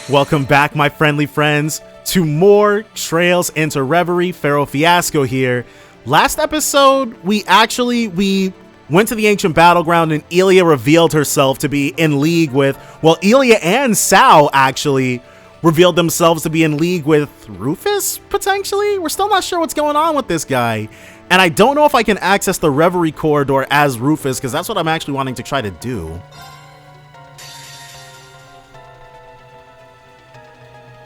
Welcome back, my friendly friends, to more Trails into Reverie. Pharaoh Fiasco here. Last episode, we went to the ancient battleground and Elia revealed herself to be in league with, well, Elia and Sao actually revealed themselves to be in league with Rufus, potentially? We're still not sure what's going on with this guy. And I don't know if I can access the Reverie corridor as Rufus, because that's what I'm actually wanting to try to do.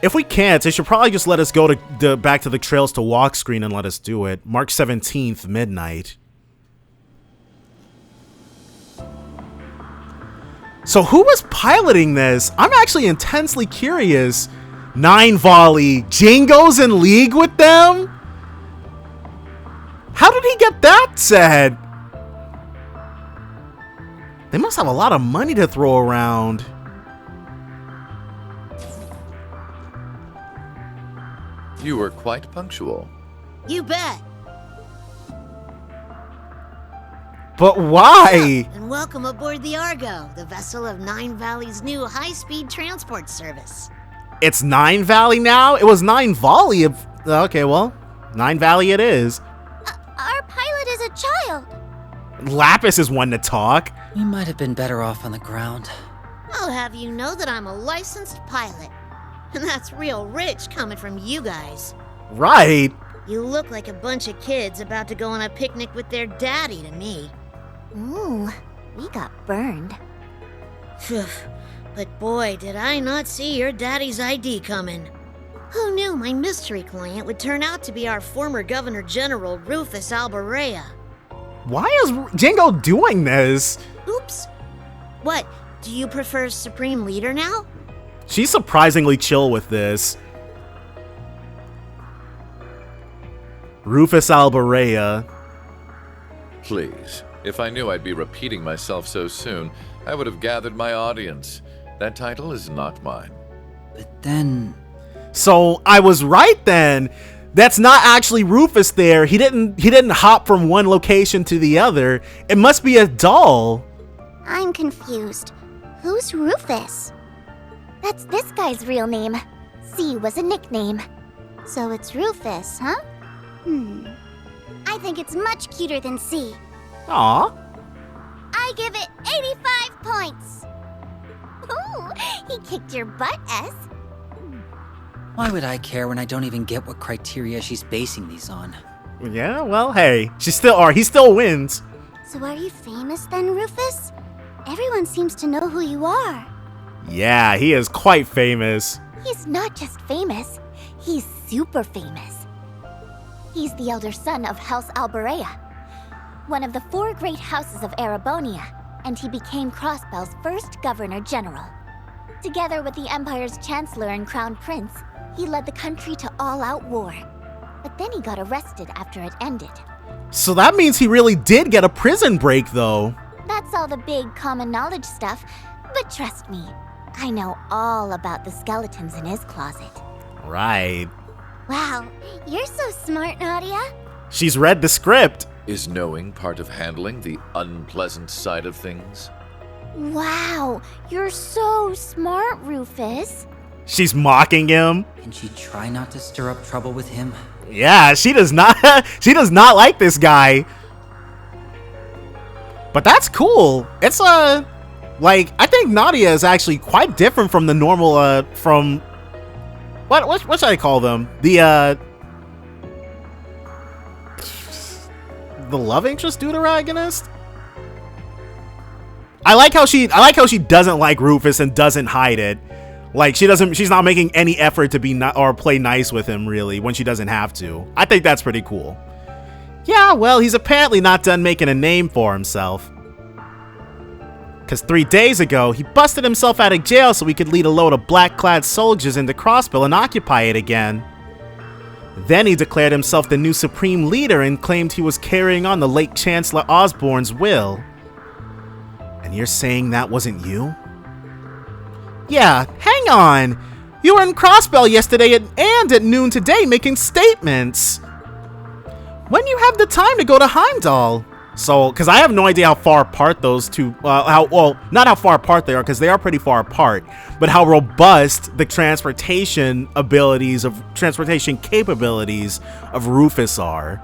If we can't, they should probably just let us go to back to the Trails to Walk screen and let us do it. March 17th, midnight. So who was piloting this? I'm actually intensely curious. 9 Volley. Jingo's in league with them? How did he get that said? They must have a lot of money to throw around. You were quite punctual. You bet. But why? And welcome aboard the Argo, the vessel of Nine Valley's new high-speed transport service. It's 9 Valley now? It was 9 Volley. Okay, well, 9 Valley it is. Our pilot is a child. Lapis is one to talk. We might have been better off on the ground. I'll have you know that I'm a licensed pilot. And that's real rich coming from you guys. Right. You look like a bunch of kids about to go on a picnic with their daddy to me. Ooh, we got burned. But boy, did I not see your daddy's ID coming. Who knew my mystery client would turn out to be our former Governor General, Rufus Alberea? Why is Jingo doing this? Oops. What, do you prefer Supreme Leader now? She's surprisingly chill with this. Rufus Alberea. Please, if I knew I'd be repeating myself so soon, I would have gathered my audience. That title is not mine. But then... So I was right then. That's not actually Rufus there. He didn't hop from one location to the other. It must be a doll. I'm confused. Who's Rufus? That's this guy's real name. C was a nickname. So it's Rufus, huh? I think it's much cuter than C. Aw. I give it 85 points. Ooh, he kicked your butt, S. Why would I care when I don't even get what criteria she's basing these on? Yeah, well, hey. He still wins. So are you famous then, Rufus? Everyone seems to know who you are. Yeah, he is quite famous. He's not just famous, he's super famous. He's the elder son of House Alberea, one of the 4 great houses of Erebonia, and he became Crossbell's first Governor General. Together with the Empire's Chancellor and Crown Prince, he led the country to all-out war. But then he got arrested after it ended. So that means he really did get a prison break, though. That's all the big common knowledge stuff, but trust me, I know all about the skeletons in his closet. Right. Wow, you're so smart, Nadia. She's read the script. Is knowing part of handling the unpleasant side of things? Wow, you're so smart, Rufus. She's mocking him. Can she try not to stir up trouble with him? Yeah, she does not she does not like this guy. But that's cool. It's like, I think Nadia is actually quite different from the normal from what should I call them? The love interest deuteragonist? I like how she doesn't like Rufus and doesn't hide it. Like, she's not making any effort to be or play nice with him, really, when she doesn't have to. I think that's pretty cool. Yeah, well, he's apparently not done making a name for himself. Because 3 days ago, he busted himself out of jail so he could lead a load of black-clad soldiers into Crossbell and occupy it again. Then he declared himself the new Supreme Leader and claimed he was carrying on the late Chancellor Osborne's will. And you're saying that wasn't you? Yeah, hang on. You were in Crossbell yesterday and at noon today making statements. When you have the time to go to Heimdall? So, because I have no idea how far apart those two, not how far apart they are, because they are pretty far apart, but how robust the transportation capabilities of Rufus are.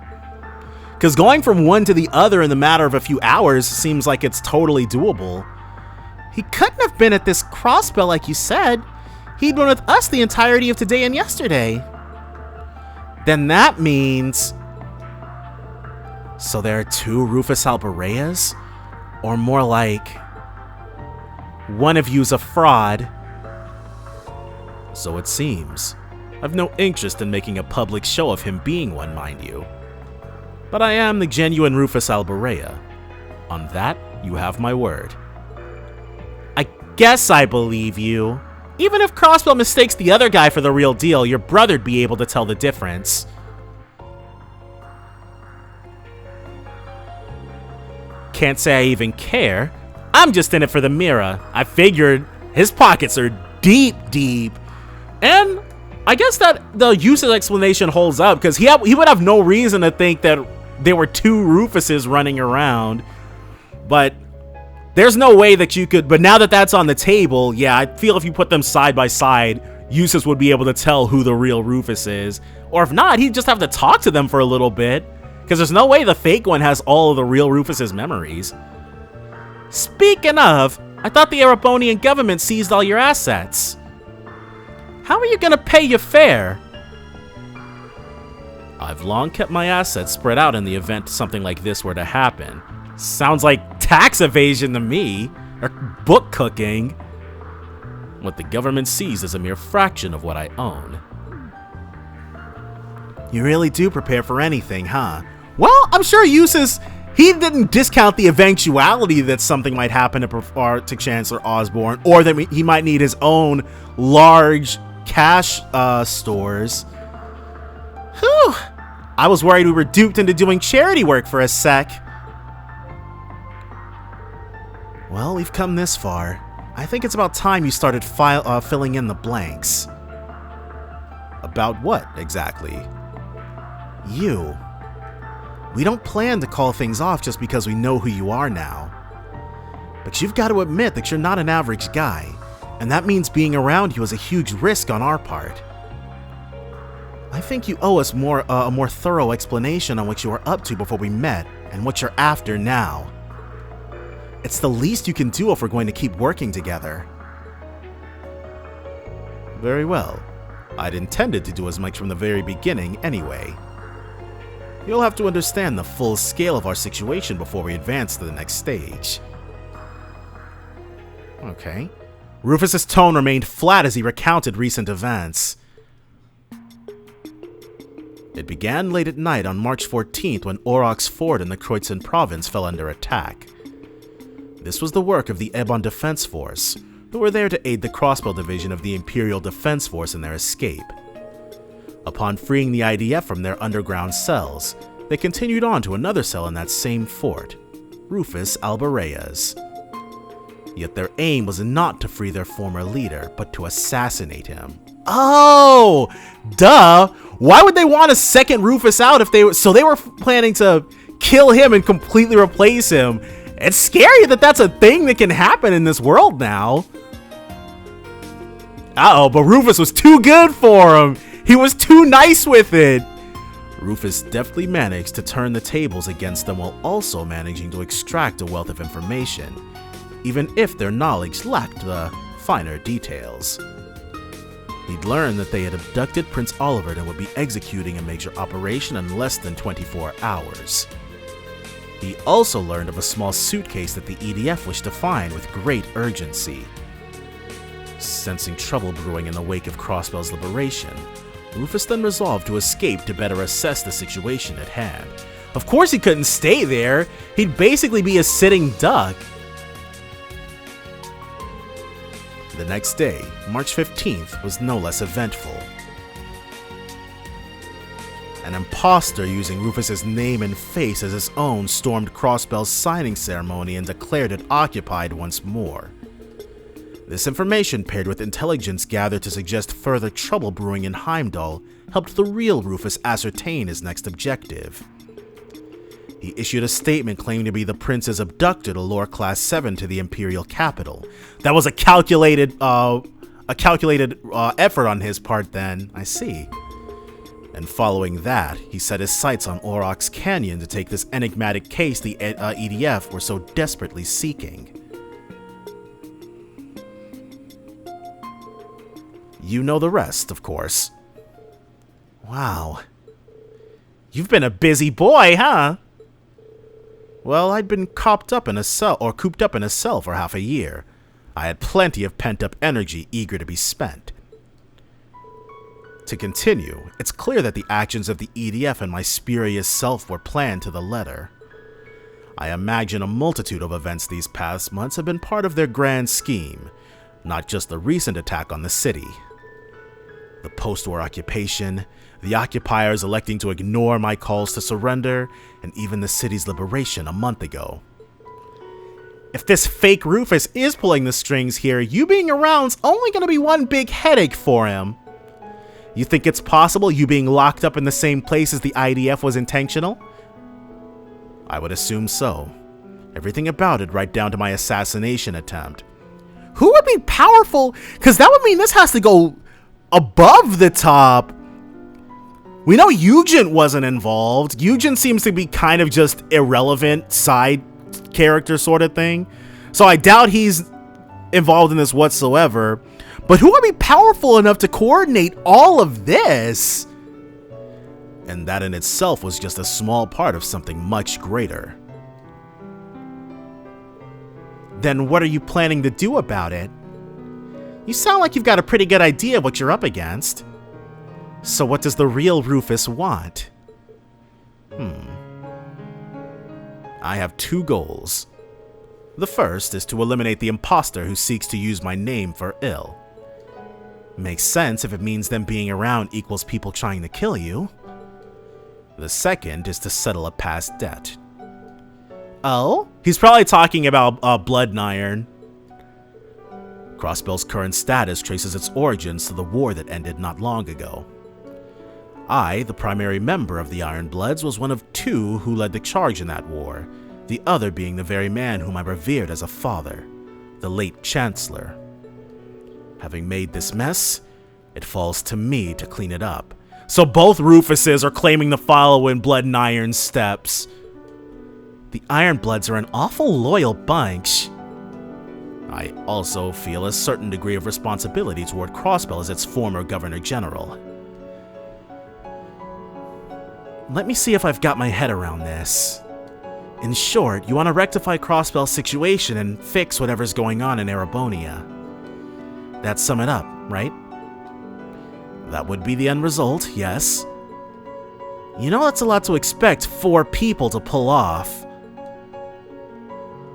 Because going from one to the other in the matter of a few hours seems like it's totally doable. He couldn't have been at this Crossbell like you said. He'd been with us the entirety of today and yesterday. Then that means... So there are two Rufus Albareas? Or more like... one of you's a fraud. So it seems. I've no interest in making a public show of him being one, mind you. But I am the genuine Rufus Albarea. On that, you have my word. I guess I believe you. Even if Crossbell mistakes the other guy for the real deal, your brother'd be able to tell the difference. Can't say I even care. I'm just in it for the mirror. I figured his pockets are deep. And I guess that the useless explanation holds up, because he would have no reason to think that there were two Rufuses running around. But there's no way that you could... But now that that's on the table, yeah, I feel if you put them side by side, Eustace would be able to tell who the real Rufus is. Or if not, he'd just have to talk to them for a little bit. Because there's no way the fake one has all of the real Rufus's memories. Speaking of, I thought the Erebonian government seized all your assets. How are you gonna pay your fare? I've long kept my assets spread out in the event something like this were to happen. Sounds like tax evasion to me, or book cooking. What the government sees is a mere fraction of what I own. You really do prepare for anything, huh? Well, I'm sure Eustace, he didn't discount the eventuality that something might happen to Chancellor Osborne, or that he might need his own large cash stores. Whew. I was worried we were duped into doing charity work for a sec. Well, we've come this far. I think it's about time you started filling in the blanks. About what, exactly? You. We don't plan to call things off just because we know who you are now. But you've got to admit that you're not an average guy, and that means being around you is a huge risk on our part. I think you owe us a more thorough explanation on what you were up to before we met, and what you're after now. It's the least you can do if we're going to keep working together. Very well. I'd intended to do as much from the very beginning anyway. You'll have to understand the full scale of our situation before we advance to the next stage. Okay. Rufus's tone remained flat as he recounted recent events. It began late at night on March 14th when Auroch's Fort in the Kreutzen province fell under attack. This was the work of the Ebon Defense Force, who were there to aid the Crossbell division of the Imperial Defense Force in their escape. Upon freeing the IDF from their underground cells, they continued on to another cell in that same fort, Rufus Albarea's. Yet their aim was not to free their former leader, but to assassinate him. Oh, duh! Why would they want a second Rufus out if they were planning to kill him and completely replace him? It's scary that that's a thing that can happen in this world now. Uh-oh, but Rufus was too good for him. He was too nice with it. Rufus deftly managed to turn the tables against them while also managing to extract a wealth of information, even if their knowledge lacked the finer details. He'd learned that they had abducted Prince Oliver and would be executing a major operation in less than 24 hours. He also learned of a small suitcase that the EDF wished to find with great urgency. Sensing trouble brewing in the wake of Crossbell's liberation, Rufus then resolved to escape to better assess the situation at hand. Of course he couldn't stay there. He'd basically be a sitting duck. The next day, March 15th, was no less eventful. An imposter using Rufus's name and face as his own stormed Crossbell's signing ceremony and declared it occupied once more. This information, paired with intelligence gathered to suggest further trouble brewing in Heimdall, helped the real Rufus ascertain his next objective. He issued a statement claiming to be the prince's abductor to lure Class 7 to the Imperial capital. That was a calculated effort on his part then, I see. And following that, he set his sights on Aurochs Canyon to take this enigmatic case the EDF were so desperately seeking. You know the rest, of course. Wow. You've been a busy boy, huh? Well, I'd been cooped up in a cell for half a year. I had plenty of pent-up energy eager to be spent. To continue, it's clear that the actions of the EDF and my spurious self were planned to the letter. I imagine a multitude of events these past months have been part of their grand scheme, not just the recent attack on the city. The post-war occupation, the occupiers electing to ignore my calls to surrender, and even the city's liberation a month ago. If this fake Rufus is pulling the strings here, you being around's only going to be one big headache for him. You think it's possible you being locked up in the same place as the IDF was intentional? I would assume so. Everything about it right down to my assassination attempt. Who would be powerful? Because that would mean this has to go above the top. We know Eugen wasn't involved. Eugen seems to be kind of just irrelevant side character sort of thing. So I doubt he's involved in this whatsoever. But who would be powerful enough to coordinate all of this? And that in itself was just a small part of something much greater. Then what are you planning to do about it? You sound like you've got a pretty good idea of what you're up against. So what does the real Rufus want? I have two goals. The first is to eliminate the imposter who seeks to use my name for ill. Makes sense if it means them being around equals people trying to kill you. The second is to settle a past debt. Oh? He's probably talking about Blood and Iron. Crossbell's current status traces its origins to the war that ended not long ago. I, the primary member of the Iron Bloods, was one of two who led the charge in that war, the other being the very man whom I revered as a father, the late Chancellor. Having made this mess, it falls to me to clean it up. So both Rufuses are claiming to follow in Blood and Iron's steps. The Iron Bloods are an awful loyal bunch. I also feel a certain degree of responsibility toward Crossbell as its former Governor General. Let me see if I've got my head around this. In short, you want to rectify Crossbell's situation and fix whatever's going on in Erebonia. That sum it up, right? That would be the end result, yes. You know that's a lot to expect 4 people to pull off.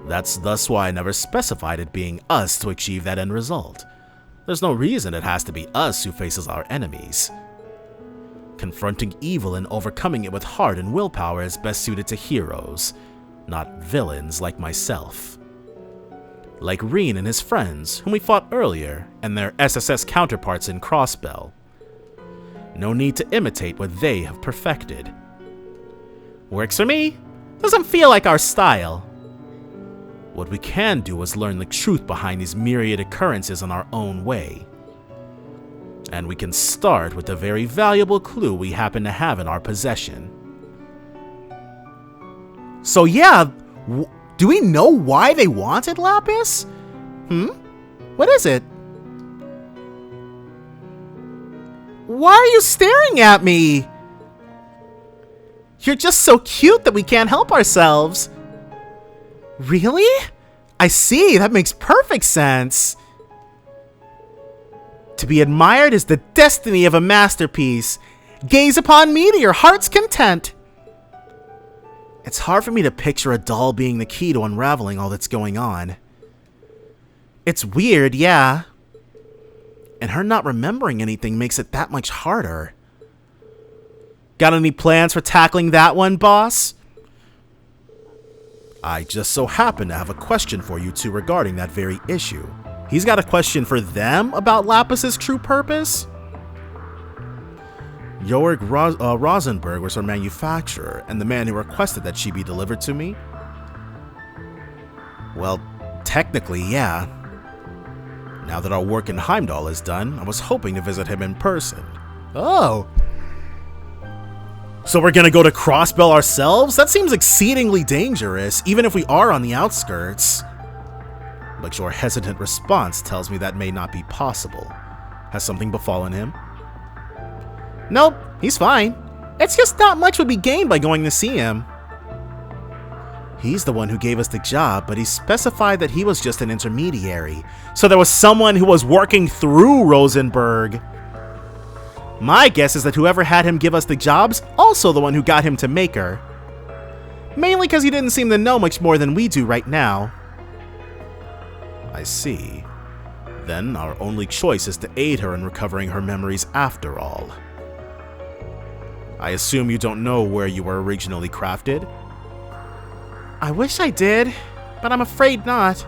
That's thus why I never specified it being us to achieve that end result. There's no reason it has to be us who faces our enemies. Confronting evil and overcoming it with heart and willpower is best suited to heroes, not villains like myself. Like Reen and his friends, whom we fought earlier, and their SSS counterparts in Crossbell. No need to imitate what they have perfected. Works for me. Doesn't feel like our style. What we can do is learn the truth behind these myriad occurrences in our own way. And we can start with the very valuable clue we happen to have in our possession. So yeah, do we know why they wanted Lapis? What is it? Why are you staring at me? You're just so cute that we can't help ourselves. Really? I see, that makes perfect sense. To be admired is the destiny of a masterpiece. Gaze upon me to your heart's content. It's hard for me to picture a doll being the key to unraveling all that's going on. It's weird, yeah. And her not remembering anything makes it that much harder. Got any plans for tackling that one, boss? I just so happen to have a question for you two regarding that very issue. He's got a question for them about Lapis's true purpose? Rosenberg was her manufacturer, and the man who requested that she be delivered to me? Well, technically, yeah. Now that our work in Heimdall is done, I was hoping to visit him in person. Oh. So we're gonna go to Crossbell ourselves? That seems exceedingly dangerous, even if we are on the outskirts. But your hesitant response tells me that may not be possible. Has something befallen him? Nope, he's fine. It's just not much would be gained by going to see him. He's the one who gave us the job, but he specified that he was just an intermediary. So there was someone who was working through Rosenberg. My guess is that whoever had him give us the job's also the one who got him to make her. Mainly because he didn't seem to know much more than we do right now. I see. Then our only choice is to aid her in recovering her memories after all. I assume you don't know where you were originally crafted? I wish I did, but I'm afraid not.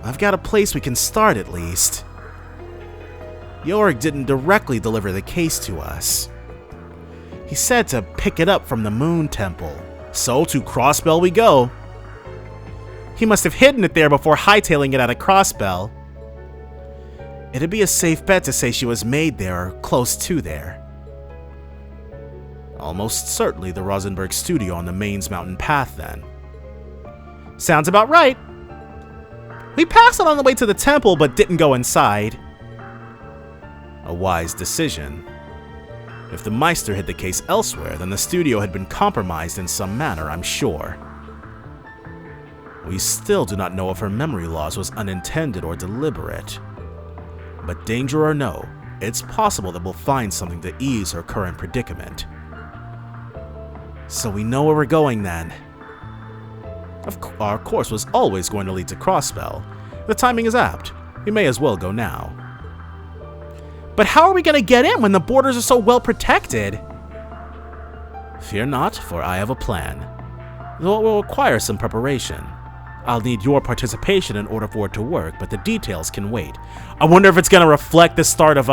I've got a place we can start at least. Yorick didn't directly deliver the case to us. He said to pick it up from the Moon Temple, so to Crossbell we go. He must have hidden it there before hightailing it out of Crossbell. It'd be a safe bet to say she was made there or close to there. Almost certainly the Rosenberg studio on the Mains Mountain Path, then. Sounds about right. We passed it on the way to the temple, but didn't go inside. A wise decision. If the Meister hid the case elsewhere, then the studio had been compromised in some manner, I'm sure. We still do not know if her memory loss was unintended or deliberate. But danger or no, it's possible that we'll find something to ease her current predicament. So we know where we're going then. Our course was always going to lead to Crossbell. The timing is apt. We may as well go now. But how are we going to get in when the borders are so well protected? Fear not, for I have a plan. Though it will require some preparation. I'll need your participation in order for it to work, but the details can wait. I wonder if it's going to reflect the start of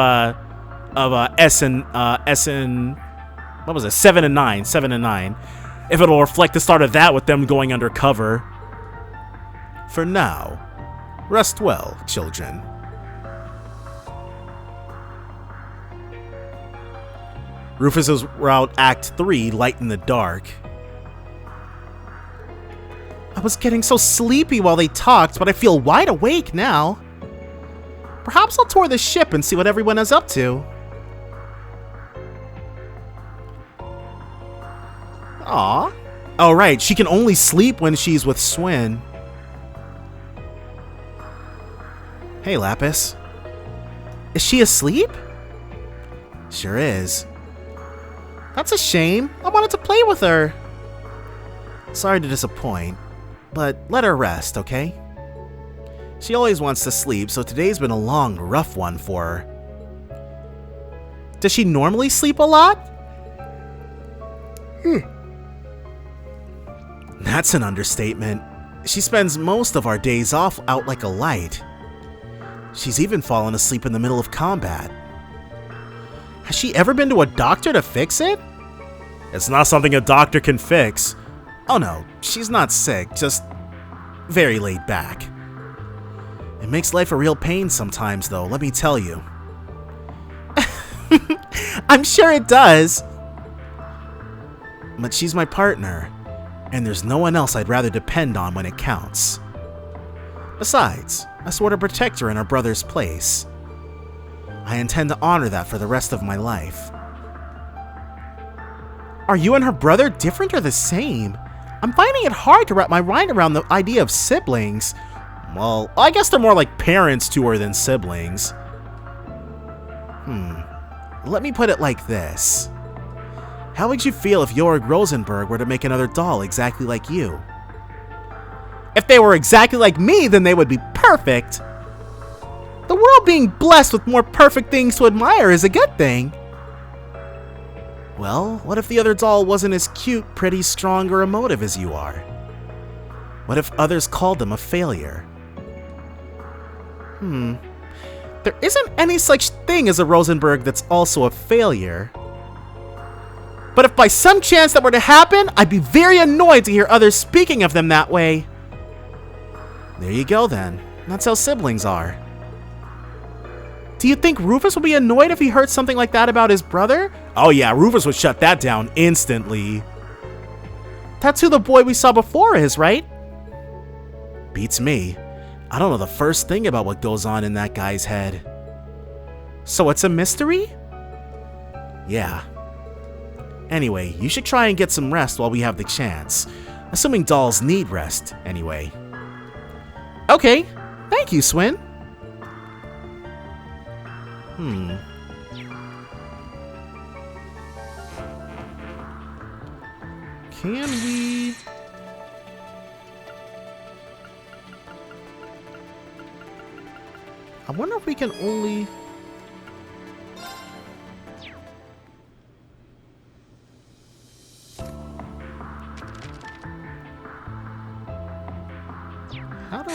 what was it? 7 and 9. If it'll reflect the start of that with them going undercover. For now, rest well, children. Rufus's route Act 3, Light in the Dark. I was getting so sleepy while they talked, but I feel wide awake now. Perhaps I'll tour the ship and see what everyone is up to. Aw. Oh, right, she can only sleep when she's with Swin. Hey, Lapis. Is she asleep? Sure is. That's a shame. I wanted to play with her. Sorry to disappoint, but let her rest, okay? She always wants to sleep, so today's been a long, rough one for her. Does she normally sleep a lot? That's an understatement. She spends most of our days off out like a light. She's even fallen asleep in the middle of combat. Has she ever been to a doctor to fix it? It's not something a doctor can fix. Oh no, she's not sick, just very laid back. It makes life a real pain sometimes, though, let me tell you. I'm sure it does. But she's my partner, and there's no one else I'd rather depend on when it counts. Besides, I swore to protect her in her brother's place. I intend to honor that for the rest of my life. Are you and her brother different or the same? I'm finding it hard to wrap my mind around the idea of siblings. Well, I guess they're more like parents to her than siblings. Let me put it like this. How would you feel if Yorick Rosenberg were to make another doll exactly like you? If they were exactly like me, then they would be perfect. The world being blessed with more perfect things to admire is a good thing. Well, what if the other doll wasn't as cute, pretty, strong, or emotive as you are? What if others called them a failure? There isn't any such thing as a Rosenberg that's also a failure. But if by some chance that were to happen, I'd be very annoyed to hear others speaking of them that way. There you go then. That's how siblings are. Do you think Rufus would be annoyed if he heard something like that about his brother? Oh yeah, Rufus would shut that down instantly. That's who the boy we saw before is, right? Beats me. I don't know the first thing about what goes on in that guy's head. So it's a mystery? Yeah. Anyway, you should try and get some rest while we have the chance. Assuming dolls need rest, anyway. Okay, thank you, Swin. Can we... I wonder if we can only... How do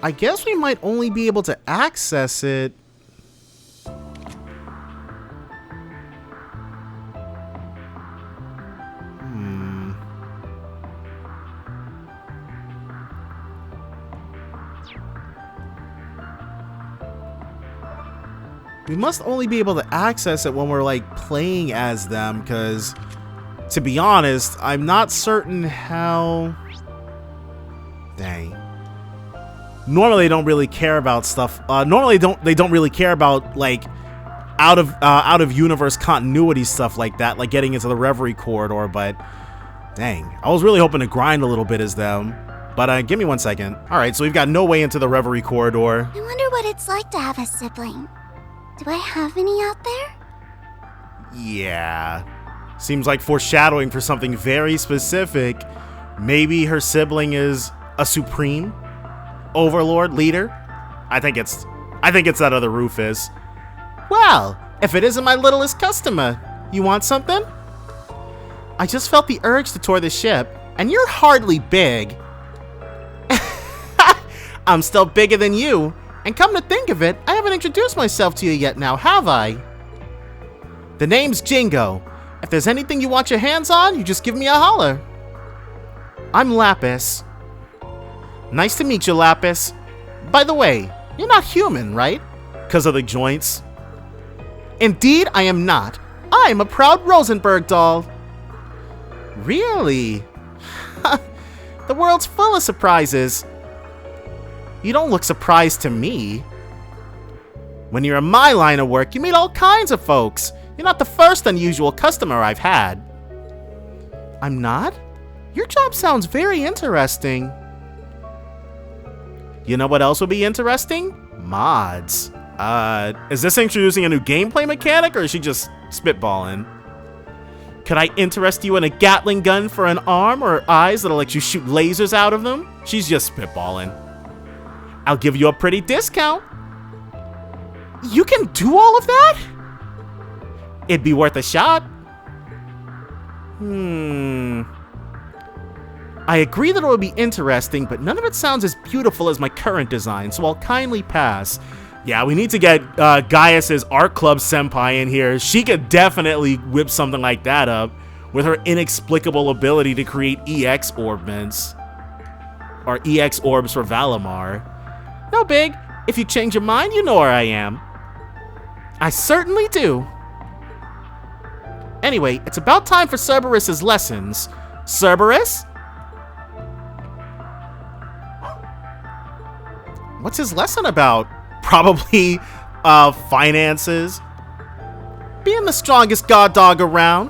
I guess we might only be able to access it. We must only be able to access it when we're like playing as them, because to be honest, I'm not certain how... Dang. Normally they don't really care about stuff. Normally they don't really care about like out of universe continuity stuff like that, like getting into the Reverie corridor, but dang. I was really hoping to grind a little bit as them. But give me 1 second. Alright, so we've got no way into the Reverie corridor. I wonder what it's like to have a sibling. Do I have any out there? Yeah. Seems like foreshadowing for something very specific. Maybe her sibling is a supreme overlord leader. I think it's that other Rufus. Well, if it isn't my littlest customer, you want something? I just felt the urge to tour the ship, and you're hardly big. I'm still bigger than you, and come to think of it, I haven't introduced myself to you yet now, have I? The name's Jingo. If there's anything you want your hands on, you just give me a holler. I'm Lapis. Nice to meet you, Lapis. By the way, you're not human, right? 'Cause of the joints. Indeed, I am not. I'm a proud Rosenberg doll. Really? The world's full of surprises. You don't look surprised to me. When you're in my line of work, you meet all kinds of folks. You're not the first unusual customer I've had. I'm not? Your job sounds very interesting. You know what else would be interesting? Mods. Is this introducing a new gameplay mechanic, or is she just spitballing? Could I interest you in a Gatling gun for an arm or eyes that'll let you shoot lasers out of them? She's just spitballing. I'll give you a pretty discount. You can do all of that? It'd be worth a shot. I agree that it would be interesting, but none of it sounds as beautiful as my current design, so I'll kindly pass. Yeah, we need to get Gaius's Art Club senpai in here. She could definitely whip something like that up with her inexplicable ability to create EX orbments. Or EX orbs for Valimar. No big. If you change your mind, you know where I am. I certainly do. Anyway, it's about time for Cerberus's lessons. Cerberus? What's his lesson about? Probably, finances. Being the strongest god dog around.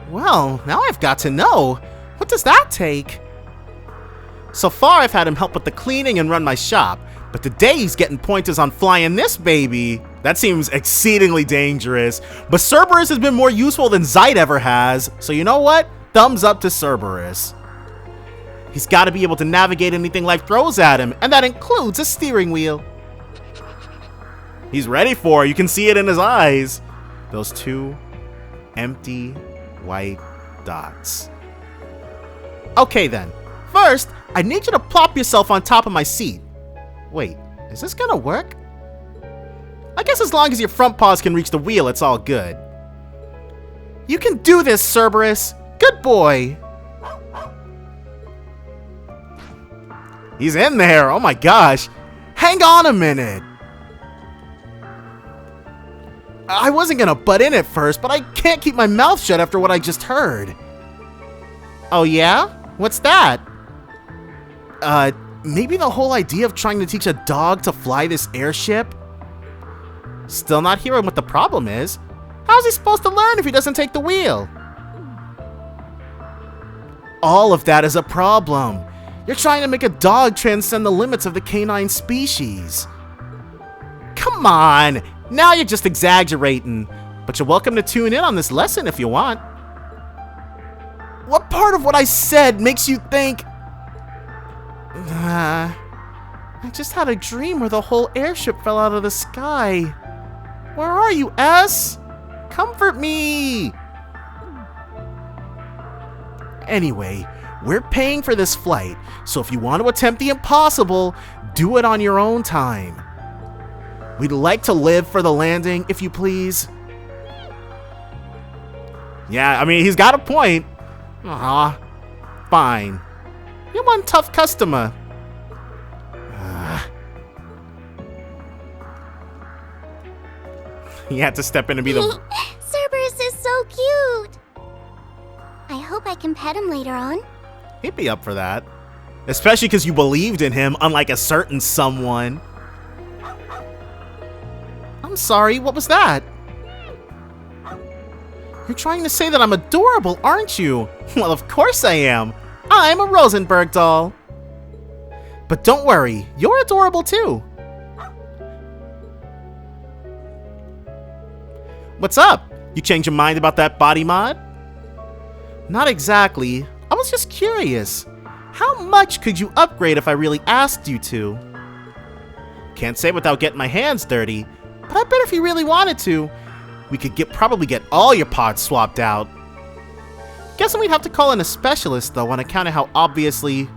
Well, now I've got to know. What does that take? So far, I've had him help with the cleaning and run my shop, but today he's getting pointers on flying this baby. That seems exceedingly dangerous, but Cerberus has been more useful than Zeit ever has, so you know what? Thumbs up to Cerberus. He's got to be able to navigate anything life throws at him, and that includes a steering wheel. He's ready for it. You can see it in his eyes. Those two empty white dots. Okay then. First, I need you to plop yourself on top of my seat. Wait, is this gonna work? I guess as long as your front paws can reach the wheel, it's all good. You can do this, Cerberus. Good boy. He's in there. Oh my gosh. Hang on a minute. I wasn't gonna butt in at first, but I can't keep my mouth shut after what I just heard. Oh yeah? What's that? Maybe the whole idea of trying to teach a dog to fly this airship? Still not hearing what the problem is. How's he supposed to learn if he doesn't take the wheel? All of that is a problem. You're trying to make a dog transcend the limits of the canine species. Come on, now you're just exaggerating. But you're welcome to tune in on this lesson if you want. What part of what I said makes you think... I just had a dream where the whole airship fell out of the sky. Where are you, S? Comfort me! Anyway, we're paying for this flight, so if you want to attempt the impossible, do it on your own time. We'd like to live for the landing, if you please. Yeah, I mean, he's got a point. Aw, fine. You're one tough customer. He had to step in and be the... Cerberus is so cute. I hope I can pet him later on. He'd be up for that. Especially because you believed in him, unlike a certain someone. I'm sorry, what was that? You're trying to say that I'm adorable, aren't you? Well, of course I am. I'm a Rosenberg doll. But don't worry, you're adorable too. What's up? You changed your mind about that body mod? Not exactly. I was just curious. How much could you upgrade if I really asked you to? Can't say without getting my hands dirty, but I bet if you really wanted to, we could probably get all your pods swapped out. Guessing we'd have to call in a specialist though on account of how obviously,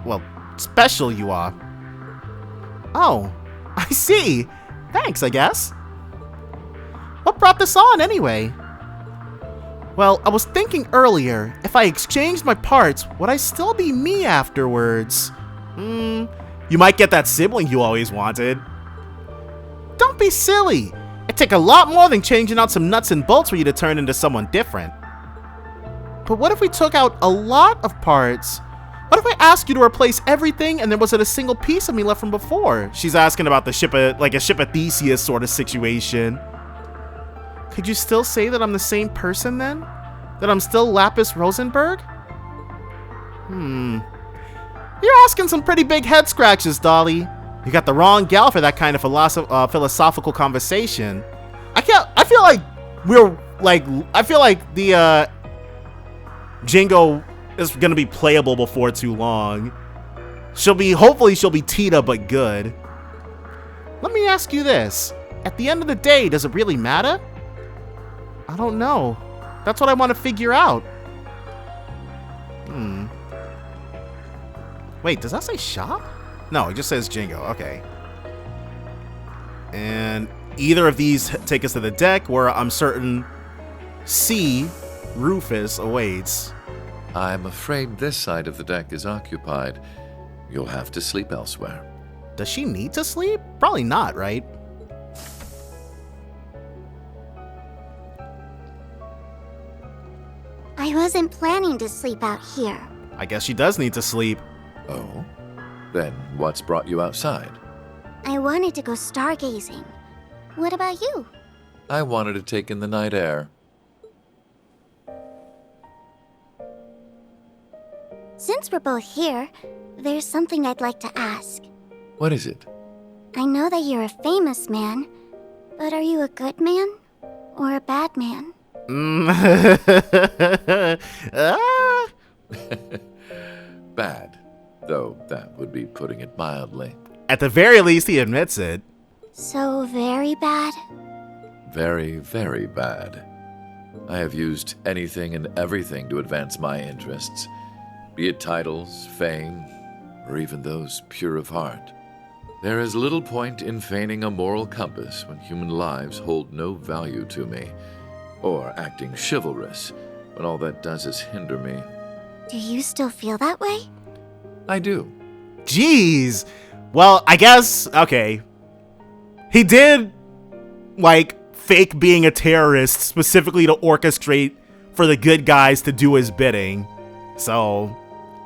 well, special you are. Oh, I see. Thanks, I guess. What brought this on anyway? Well, I was thinking earlier, if I exchanged my parts, would I still be me afterwards? You might get that sibling you always wanted. Don't be silly. It'd take a lot more than changing out some nuts and bolts for you to turn into someone different. But what if we took out a lot of parts? What if I asked you to replace everything and there wasn't a single piece of me left from before? She's asking about the ship, like a ship of Theseus sort of situation. Could you still say that I'm the same person then? That I'm still Lapis Rosenberg? You're asking some pretty big head scratches, Dolly. You got the wrong gal for that kind of philosophical conversation. I feel like the Jingo is gonna be playable before too long. Hopefully she'll be Tita but good. Let me ask you this. At the end of the day, does it really matter? I don't know. That's what I want to figure out. Wait, does that say shop? No, it just says Jingo. Okay. And either of these take us to the deck where I'm certain C, Rufus, awaits. I'm afraid this side of the deck is occupied. You'll have to sleep elsewhere. Does she need to sleep? Probably not, right? I wasn't planning to sleep out here. I guess she does need to sleep. Oh? Then what's brought you outside? I wanted to go stargazing. What about you? I wanted to take in the night air. Since we're both here, there's something I'd like to ask. What is it? I know that you're a famous man, but are you a good man or a bad man? Bad, though that would be putting it mildly. At the very least, he admits it. So very bad? Very, very bad. I have used anything and everything to advance my interests. be it titles, fame, or even those pure of heart. There is little point in feigning a moral compass when human lives hold no value to me, or acting chivalrous when all that does is hinder me. Do you still feel that way? I do. Jeez. Well, I guess, okay. He did, like, fake being a terrorist specifically to orchestrate for the good guys to do his bidding. So,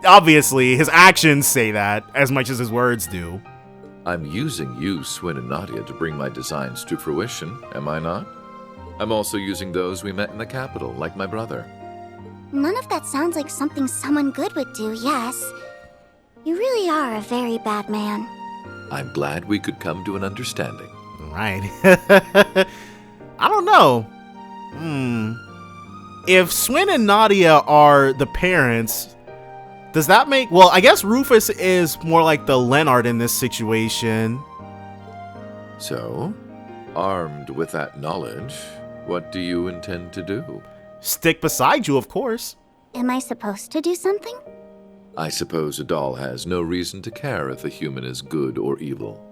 obviously, his actions say that as much as his words do. I'm using you, Swin and Nadia, to bring my designs to fruition, am I not? I'm also using those we met in the capital, like my brother. None of that sounds like something someone good would do, yes. You really are a very bad man. I'm glad we could come to an understanding. Right. I don't know. If Swin and Nadia are the parents, does that make... Well, I guess Rufus is more like the Leonard in this situation. So, armed with that knowledge, what do you intend to do? Stick beside you, of course. Am I supposed to do something? I suppose a doll has no reason to care if a human is good or evil.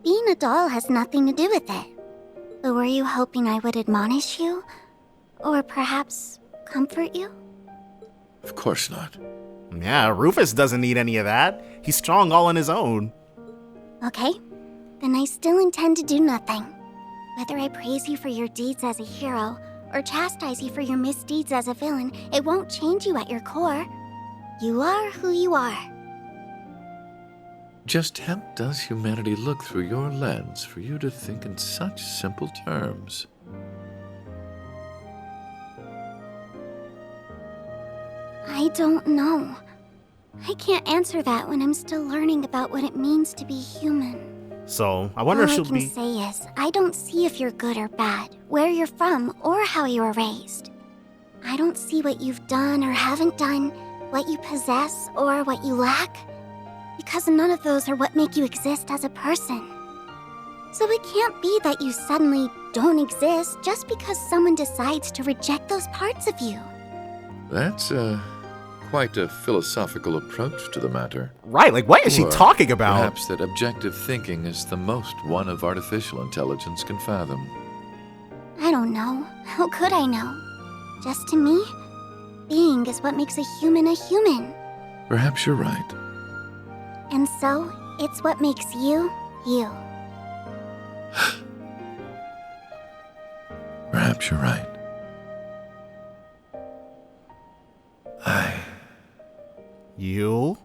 Being a doll has nothing to do with it. But were you hoping I would admonish you? Or perhaps comfort you? Of course not. Yeah, Rufus doesn't need any of that. He's strong all on his own. Okay, then I still intend to do nothing. Whether I praise you for your deeds as a hero, or chastise you for your misdeeds as a villain, it won't change you at your core. You are who you are. Just how does humanity look through your lens for you to think in such simple terms? I don't know. I can't answer that when I'm still learning about what it means to be human. So, I wonder if she'll be... All I can say is, I don't see if you're good or bad, where you're from, or how you were raised. I don't see what you've done or haven't done, what you possess or what you lack, because none of those are what make you exist as a person. So it can't be that you suddenly don't exist just because someone decides to reject those parts of you. That's, quite a philosophical approach to the matter. Right, like what is she Or talking about? Perhaps that objective thinking is the most one of artificial intelligence can fathom. I don't know. How could I know? Just to me, being is what makes a human a human. Perhaps you're right. And so, it's what makes you, you. Perhaps you're right. You?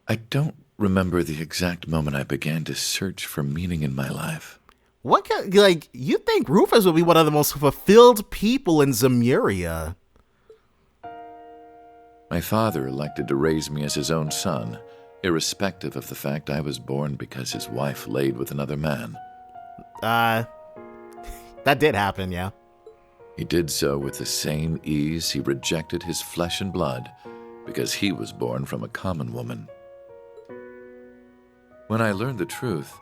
I don't remember the exact moment I began to search for meaning in my life. What kind, like, you think Rufus would be one of the most fulfilled people in Zemuria? My father elected to raise me as his own son, irrespective of the fact I was born because his wife laid with another man. That did happen, yeah. He did so with the same ease he rejected his flesh and blood because he was born from a common woman. When I learned the truth,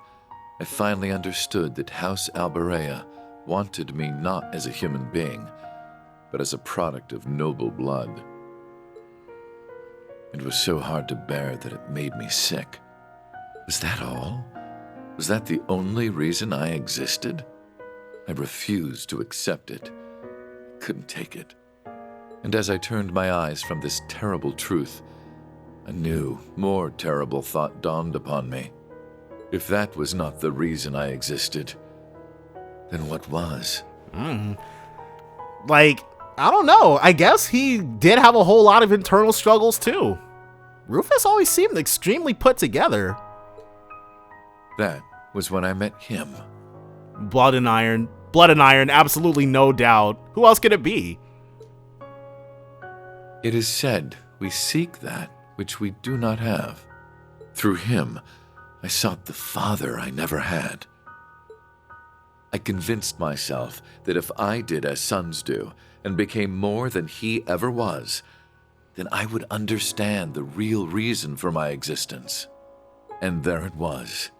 I finally understood that House Alberea wanted me not as a human being, but as a product of noble blood. It was so hard to bear that it made me sick. Was that all? Was that the only reason I existed? I refused to accept it. Couldn't take it. And as I turned my eyes from this terrible truth, a new, more terrible thought dawned upon me. If that was not the reason I existed, then what was? Like, I don't know. I guess he did have a whole lot of internal struggles too. Rufus always seemed extremely put together. That was when I met him. Blood and iron, absolutely no doubt. Who else could it be? It is said we seek that which we do not have. Through him, I sought the father I never had. I convinced myself that if I did as sons do and became more than he ever was, then I would understand the real reason for my existence. And there it was.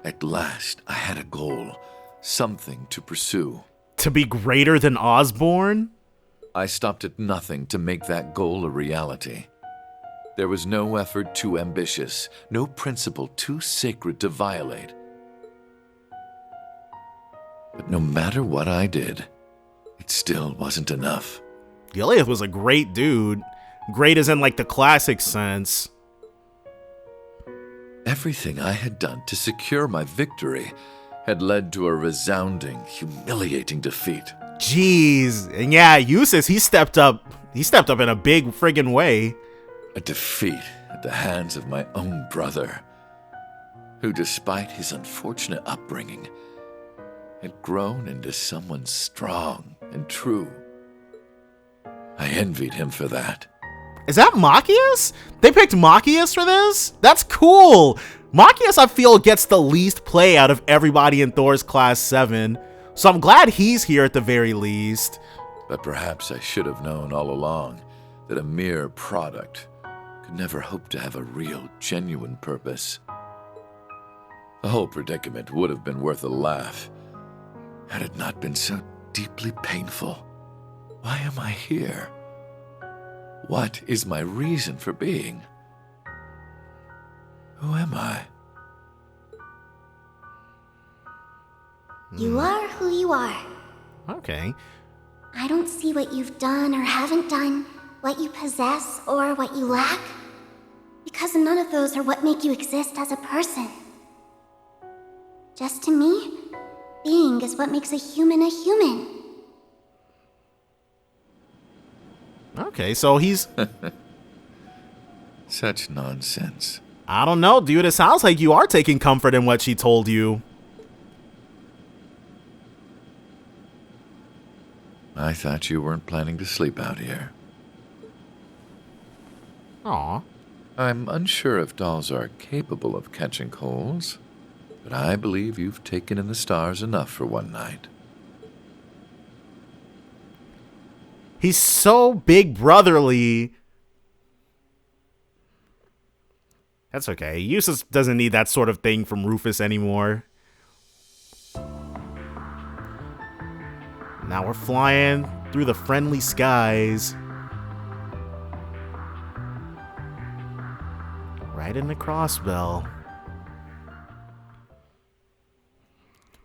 At last, I had a goal, something to pursue. To be greater than Osborne? I stopped at nothing to make that goal a reality. There was no effort too ambitious, no principle too sacred to violate. But no matter what I did, it still wasn't enough. Gilead was a great dude. Great as in like the classic sense. Everything I had done to secure my victory had led to a resounding, humiliating defeat. Jeez. And yeah, Eustace, he stepped up in a big friggin' way. A defeat at the hands of my own brother, who, despite his unfortunate upbringing, had grown into someone strong and true. I envied him for that. Is that Machias? They picked Machias for this? That's cool. Machias, I feel, gets the least play out of everybody in Thor's Class 7. So I'm glad he's here at the very least. But perhaps I should have known all along that a mere product could never hope to have a real, genuine purpose. The whole predicament would have been worth a laugh had it not been so deeply painful. Why am I here? What is my reason for being? Who am I? You are who you are. Okay. I don't see what you've done or haven't done, what you possess or what you lack, because none of those are what make you exist as a person. Just to me, being is what makes a human a human. Okay, so he's... Such nonsense. I don't know, dude. It sounds like you are taking comfort in what she told you. I thought you weren't planning to sleep out here. Aw. I'm unsure if dolls are capable of catching colds, but I believe you've taken in the stars enough for one night. He's so big brotherly. That's okay. Eustace doesn't need that sort of thing from Rufus anymore. Now we're flying through the friendly skies. Right into Crossbell.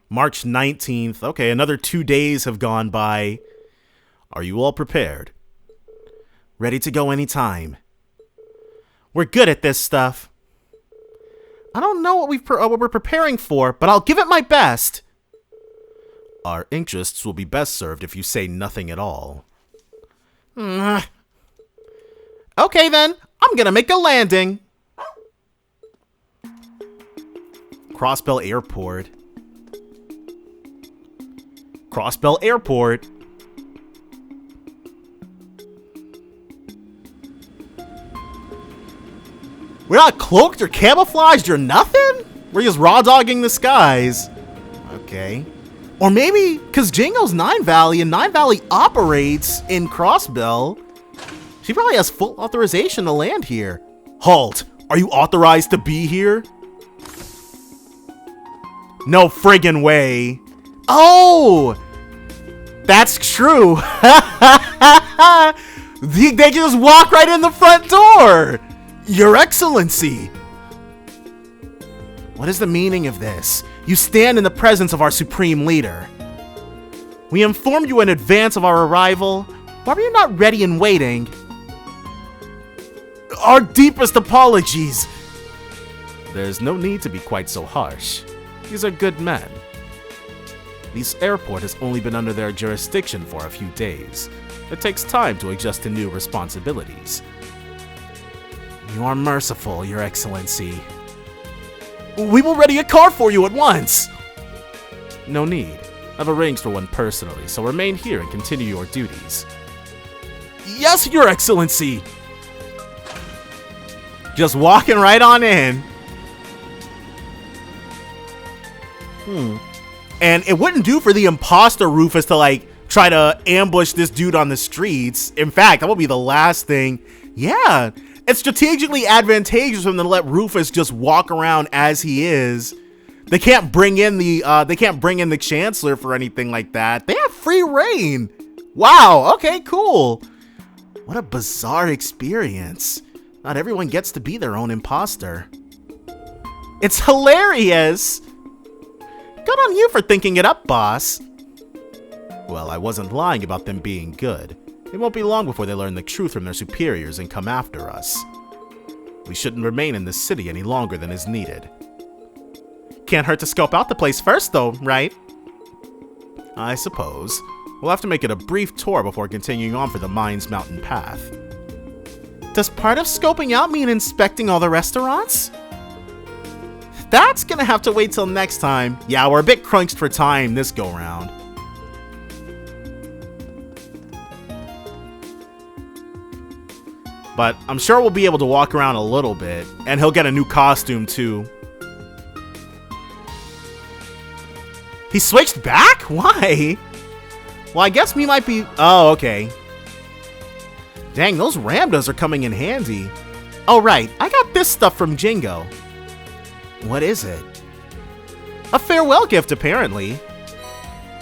March 19th. Okay, another 2 days have gone by. Are you all prepared? Ready to go anytime. We're good at this stuff. I don't know what we're preparing for, but I'll give it my best. Our interests will be best served if you say nothing at all. Okay then, I'm gonna make a landing. Crossbell Airport. Crossbell Airport. We're not cloaked or camouflaged or nothing? We're just raw dogging the skies. Okay. Or maybe, because Jingo's Nine Valley and Nine Valley operates in Crossbell, she probably has full authorization to land here. Halt! Are you authorized to be here? No friggin' way. Oh! That's true. They can just walk right in the front door. Your Excellency! What is the meaning of this? You stand in the presence of our supreme leader. We informed you in advance of our arrival. Why were you not ready and waiting? Our deepest apologies. There's no need to be quite so harsh. These are good men. This airport has only been under their jurisdiction for a few days. It takes time to adjust to new responsibilities. You are merciful, Your Excellency. We will ready a car for you at once. No need. I've arranged for one personally, so remain here and continue your duties. Yes, Your Excellency. Just walking right on in. And it wouldn't do for the imposter Rufus to like try to ambush this dude on the streets. In fact, that would be the last thing. Yeah. It's strategically advantageous for them to let Rufus just walk around as he is. They can't bring in the Chancellor for anything like that. They have free reign. Wow, okay, cool. What a bizarre experience. Not everyone gets to be their own imposter. It's hilarious. Good on you for thinking it up, boss. Well, I wasn't lying about them being good. It won't be long before they learn the truth from their superiors and come after us. We shouldn't remain in this city any longer than is needed. Can't hurt to scope out the place first, though, right? I suppose. We'll have to make it a brief tour before continuing on for the Mines Mountain path. Does part of scoping out mean inspecting all the restaurants? That's gonna have to wait till next time. Yeah, we're a bit crunched for time this go-round. But I'm sure we'll be able to walk around a little bit, and he'll get a new costume too. He switched back? Why? Well, I guess we might be... Oh, okay. Dang, those Ramdas are coming in handy. Oh, right. I got this stuff from Jingo. What is it? A farewell gift, apparently.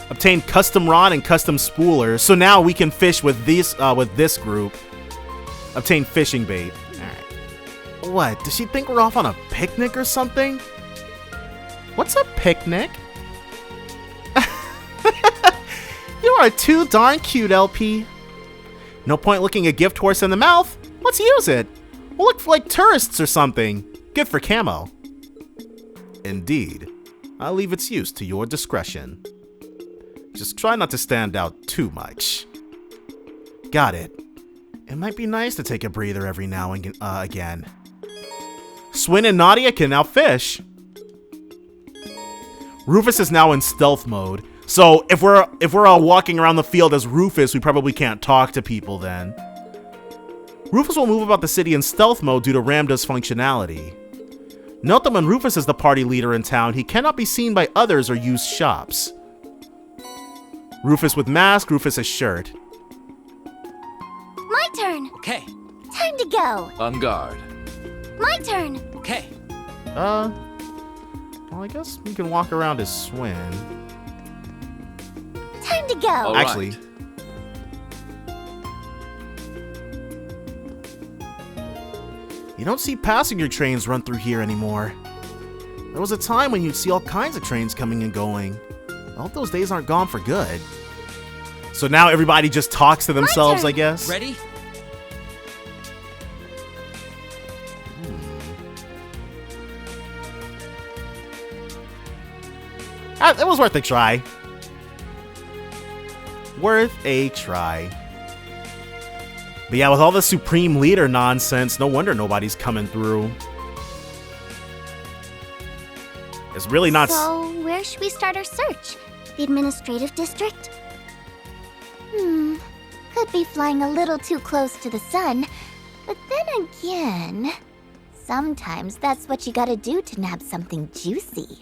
Obtained custom rod and custom spooler, so now we can fish with this group. Obtain fishing bait. Alright. What? Does she think we're off on a picnic or something? What's a picnic? You are too darn cute, LP. No point looking a gift horse in the mouth. Let's use it. We'll look like tourists or something. Good for camo. Indeed. I'll leave its use to your discretion. Just try not to stand out too much. Got it. It might be nice to take a breather every now and again. Swin and Nadia can now fish. Rufus is now in stealth mode. So if we're walking around the field as Rufus, we probably can't talk to people then. Rufus will move about the city in stealth mode due to Ramda's functionality. Note that when Rufus is the party leader in town, he cannot be seen by others or use shops. Rufus with mask, Rufus a shirt. My turn. Okay. Time to go. On guard. My turn. Okay. Well, I guess we can walk around as Swin. Time to go. All right. Actually, you don't see passenger trains run through here anymore. There was a time when you'd see all kinds of trains coming and going. I hope those days aren't gone for good. So now everybody just talks to themselves, turn. I guess. Ready? It was worth a try. Worth a try. But yeah, with all the Supreme Leader nonsense, no wonder nobody's coming through. It's really not... So, where should we start our search? The administrative district? Could be flying a little too close to the sun. But then again, sometimes that's what you gotta do to nab something juicy.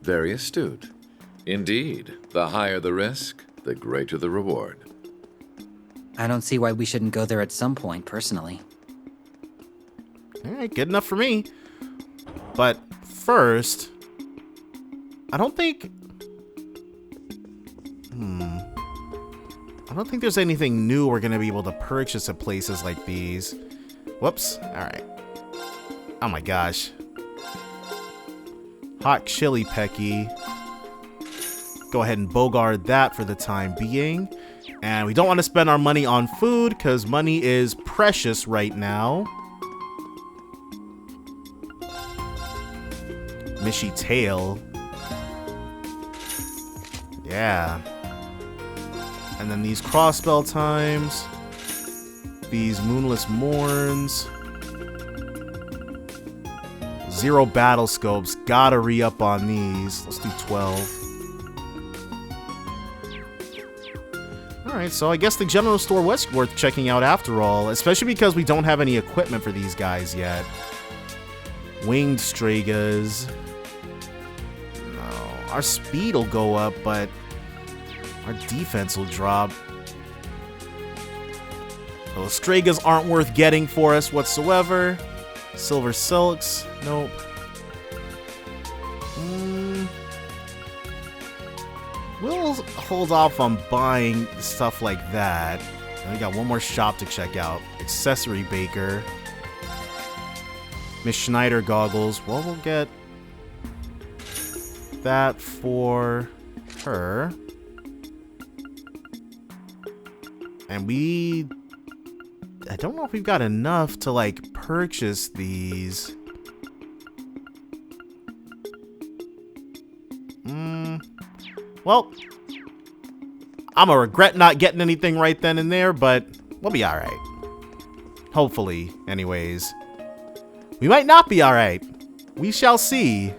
Very astute. Indeed, the higher the risk, the greater the reward. I don't see why we shouldn't go there at some point, personally. Alright, good enough for me. But first, I don't think there's anything new we're gonna be able to purchase at places like these. Whoops. Alright. Oh my gosh. Hot chili pecky. Go ahead and bogard that for the time being. And we don't want to spend our money on food because money is precious right now. Mishy tail. Yeah. And then these crossbell times. These moonless morns. 0 battle scopes. Gotta re-up on these. Let's do 12. Alright, so I guess the general store was worth checking out after all, especially because we don't have any equipment for these guys yet. Winged Stragas. No, our speed will go up, but our defense will drop. Well, Stragas aren't worth getting for us whatsoever. Silver Silks, nope. we'll hold off on buying stuff like that. And we got one more shop to check out. Accessory Baker. Miss Schneider goggles. Well, we'll get that for her. And I don't know if we've got enough to, like, purchase these. Well, I'm gonna regret not getting anything right then and there, but we'll be alright. Hopefully, anyways. We might not be alright. We shall see.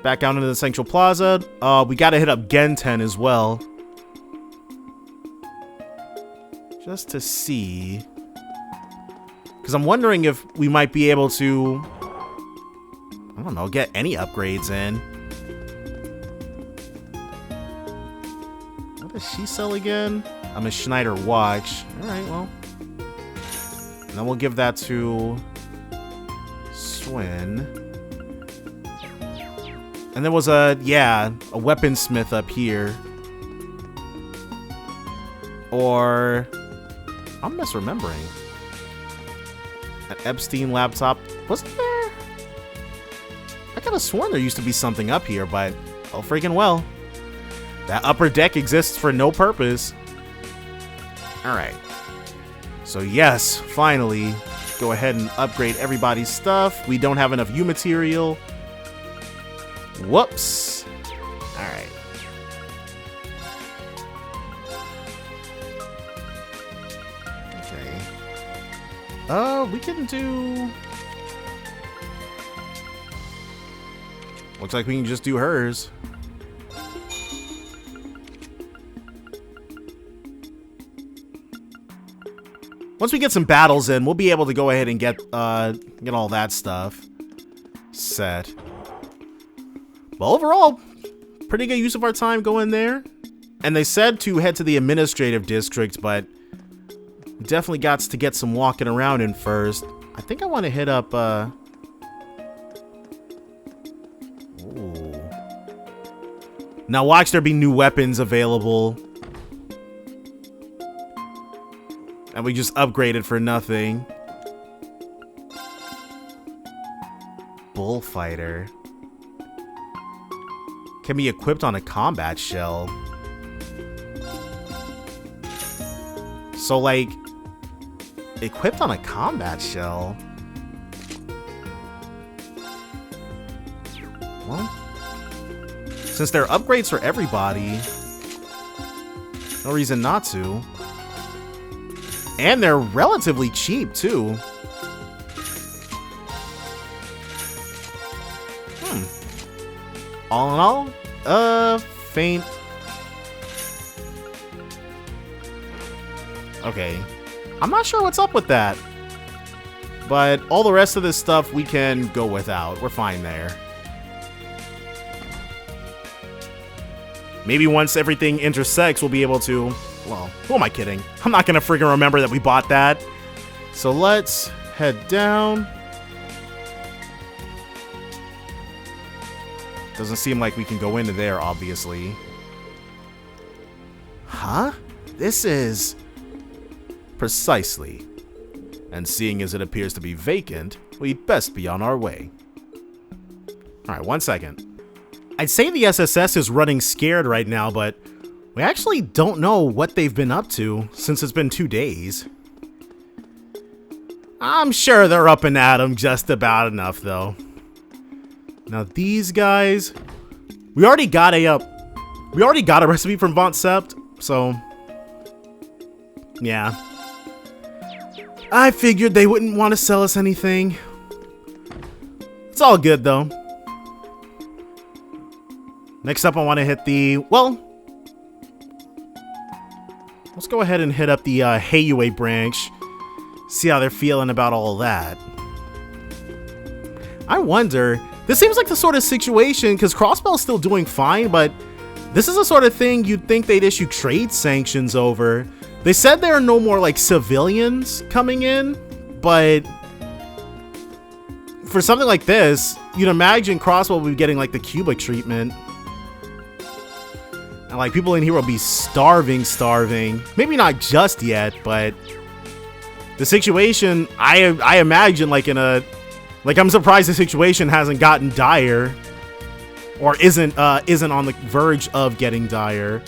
Back down into the Central Plaza. We gotta hit up Genten as well. Just to see. Because I'm wondering if we might be able to, I don't know, get any upgrades in. What does she sell again? I'm a Schneider watch. Alright, well. And then we'll give that to Swin. And there was a weaponsmith up here. Or, I'm misremembering. An Epstein laptop. Wasn't there? I could have sworn there used to be something up here, but oh freaking well. That upper deck exists for no purpose. Alright. So yes, finally, go ahead and upgrade everybody's stuff. We don't have enough U material. Whoops. Alright. Okay. We can do... Looks like we can just do hers. Once we get some battles in, we'll be able to go ahead and get all that stuff set. But overall, pretty good use of our time going there. And they said to head to the administrative district, but we definitely got to get some walking around in first. I think I want to hit up, Ooh. Now watch there be new weapons available. And we just upgraded for nothing. Bullfighter. Can be equipped on a combat shell. So, like, equipped on a combat shell? Well, since they're upgrades for everybody, no reason not to. And they're relatively cheap, too. All in all, faint. Okay. I'm not sure what's up with that. But all the rest of this stuff we can go without. We're fine there. Maybe once everything intersects, we'll be able to... Well, who am I kidding? I'm not gonna friggin' remember that we bought that. So let's head down. Doesn't seem like we can go into there, obviously. Huh? This is... Precisely. And seeing as it appears to be vacant, we'd best be on our way. Alright, 1 second. I'd say the SSS is running scared right now, but we actually don't know what they've been up to since it's been 2 days. I'm sure they're up and at 'em just about enough, though. Now these guys, we already got a recipe from Von Sept, so yeah. I figured they wouldn't want to sell us anything. It's all good though. Next up, I want to hit the, well, let's go ahead and hit up the Heiyue branch. See how they're feeling about all that. I wonder, this seems like the sort of situation, because Crossbell's still doing fine, but this is the sort of thing you'd think they'd issue trade sanctions over. They said there are no more, like, civilians coming in, but for something like this, you'd imagine Crossbell would be getting, like, the Cuba treatment. And like people in here will be starving. Maybe not just yet, but the situation, I imagine like I'm surprised the situation hasn't gotten dire or isn't on the verge of getting dire.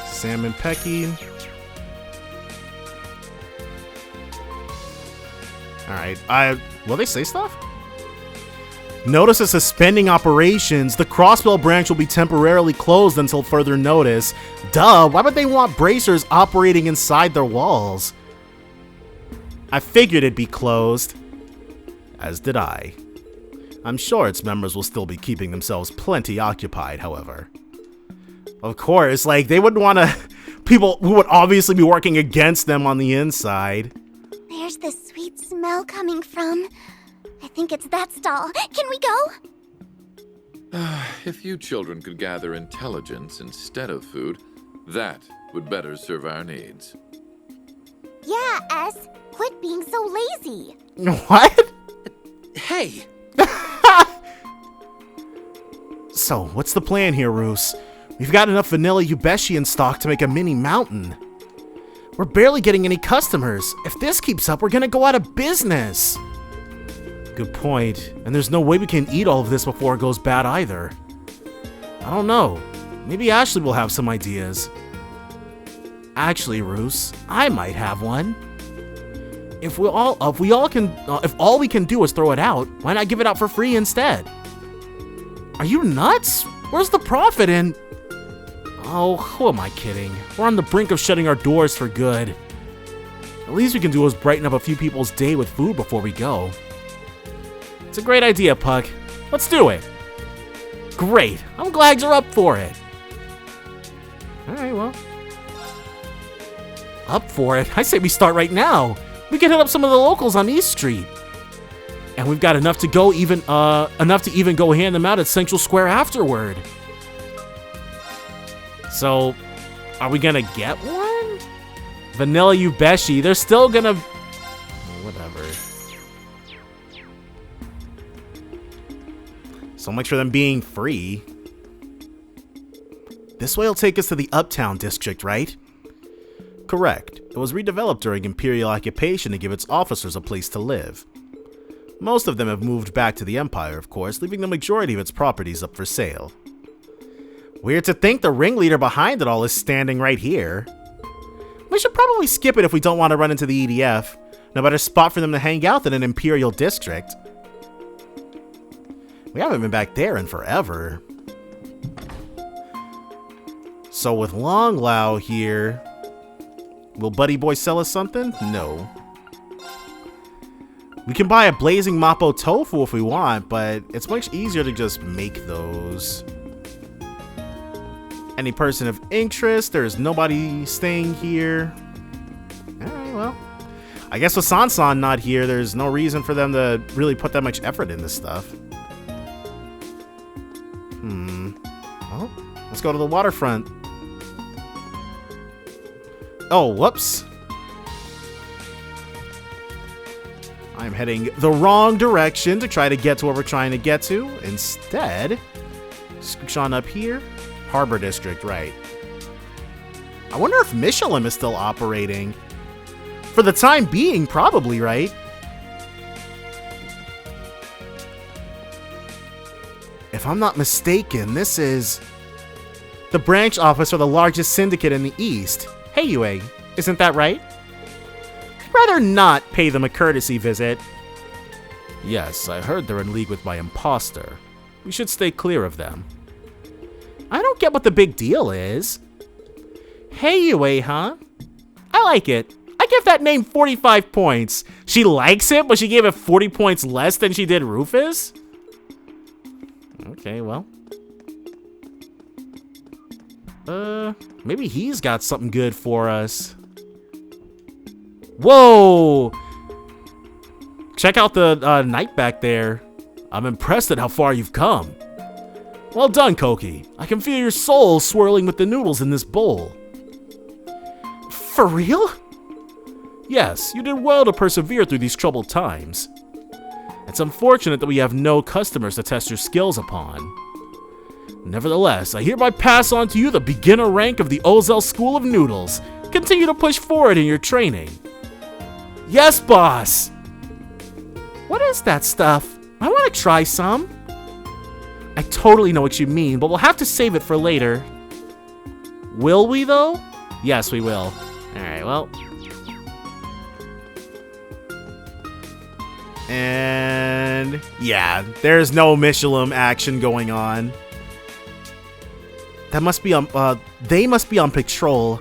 Salmon pecking. Alright, will they say stuff? Notice is suspending operations. The Crossbell branch will be temporarily closed until further notice. Duh, why would they want bracers operating inside their walls? I figured it'd be closed. As did I. I'm sure its members will still be keeping themselves plenty occupied, however. Of course, like, they wouldn't want to... People who would obviously be working against them on the inside. There's the sweet smell coming from. I think it's that stall. Can we go? If you children could gather intelligence instead of food, that would better serve our needs. Yeah, S. Quit being so lazy. What? Hey! So, what's the plan here, Roos? We've got enough vanilla Ubeshi in stock to make a mini mountain. We're barely getting any customers. If this keeps up, we're gonna go out of business. Good point. And there's no way we can eat all of this before it goes bad either. I don't know. Maybe Ashley will have some ideas. Actually, Roos, I might have one. If all we can do is throw it out, why not give it out for free instead? Are you nuts? Where's the profit in? Oh, who am I kidding? We're on the brink of shutting our doors for good. The least we can do is brighten up a few people's day with food before we go. It's a great idea, Puck. Let's do it. Great. I'm glad you're up for it. Alright, well. Up for it? I say we start right now. We can hit up some of the locals on East Street. And we've got enough to even go hand them out at Central Square afterward. So, are we gonna get one? Vanilla Ubeshi, they're still gonna... Whatever. So much for them being free. This way will take us to the Uptown District, right? Correct. It was redeveloped during Imperial occupation to give its officers a place to live. Most of them have moved back to the Empire, of course, leaving the majority of its properties up for sale. Weird to think the ringleader behind it all is standing right here. We should probably skip it if we don't want to run into the EDF. No better spot for them to hang out than an Imperial District. We haven't been back there in forever. So with Long Lao here, will Buddy Boy sell us something? No. We can buy a blazing Mapo tofu if we want, but it's much easier to just make those. Any person of interest, there's nobody staying here. Alright, well. I guess with Sansan not here, there's no reason for them to really put that much effort in this stuff. Well, let's go to the waterfront. Oh, whoops. I'm heading the wrong direction to try to get to where we're trying to get to. Instead, scooch on up here. Harbor District, right. I wonder if Michelin is still operating. For the time being, probably, right? If I'm not mistaken, this is the branch office for the largest syndicate in the East. Hey, Yue, isn't that right? I'd rather not pay them a courtesy visit. Yes, I heard they're in league with my imposter. We should stay clear of them. I don't get what the big deal is. Hey, Yue, huh? I like it. I give that name 45 points. She likes it, but she gave it 40 points less than she did Rufus? Okay, well. Maybe he's got something good for us. Whoa! Check out the knight back there. I'm impressed at how far you've come. Well done, Koki. I can feel your soul swirling with the noodles in this bowl. For real? Yes, you did well to persevere through these troubled times. It's unfortunate that we have no customers to test your skills upon. Nevertheless, I hereby pass on to you the beginner rank of the Ozel School of Noodles. Continue to push forward in your training. Yes, boss! What is that stuff? I want to try some. I totally know what you mean, but we'll have to save it for later. Will we, though? Yes, we will. Alright, well. And yeah, there's no Michelin action going on. That must be on, they must be on patrol.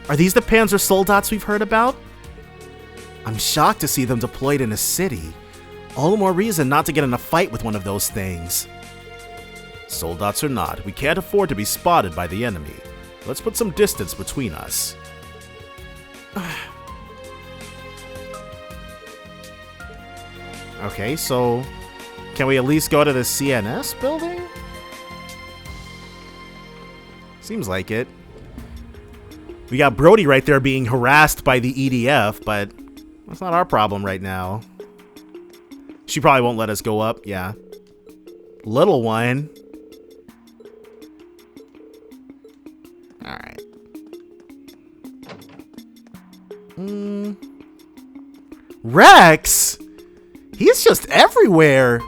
Are these the Panzer Soldats we've heard about? I'm shocked to see them deployed in a city. All the more reason not to get in a fight with one of those things. Soldats or not, we can't afford to be spotted by the enemy. Let's put some distance between us. Okay, so can we at least go to the CNS building? Seems like it. We got Brody right there being harassed by the EDF, but that's not our problem right now. She probably won't let us go up, yeah. Little one. Alright. Rex? He's just everywhere.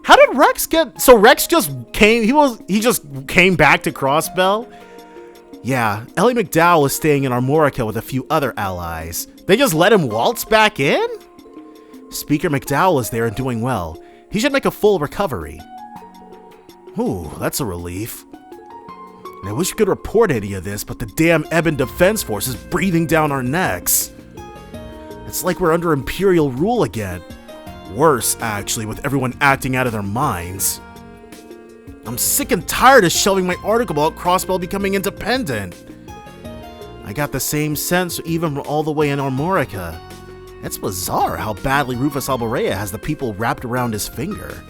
How did Rex get... So Rex just came... He just came back to Crossbell? Yeah, Ellie McDowell is staying in Armorica with a few other allies. They just let him waltz back in? Speaker McDowell is there and doing well. He should make a full recovery. Ooh, that's a relief. And I wish we could report any of this, but the damn Ebon Defense Force is breathing down our necks. It's like we're under Imperial rule again. Worse, actually, with everyone acting out of their minds. I'm sick and tired of shelving my article about Crossbell becoming independent. I got the same sense even from all the way in Armorica. It's bizarre how badly Rufus Alborea has the people wrapped around his finger.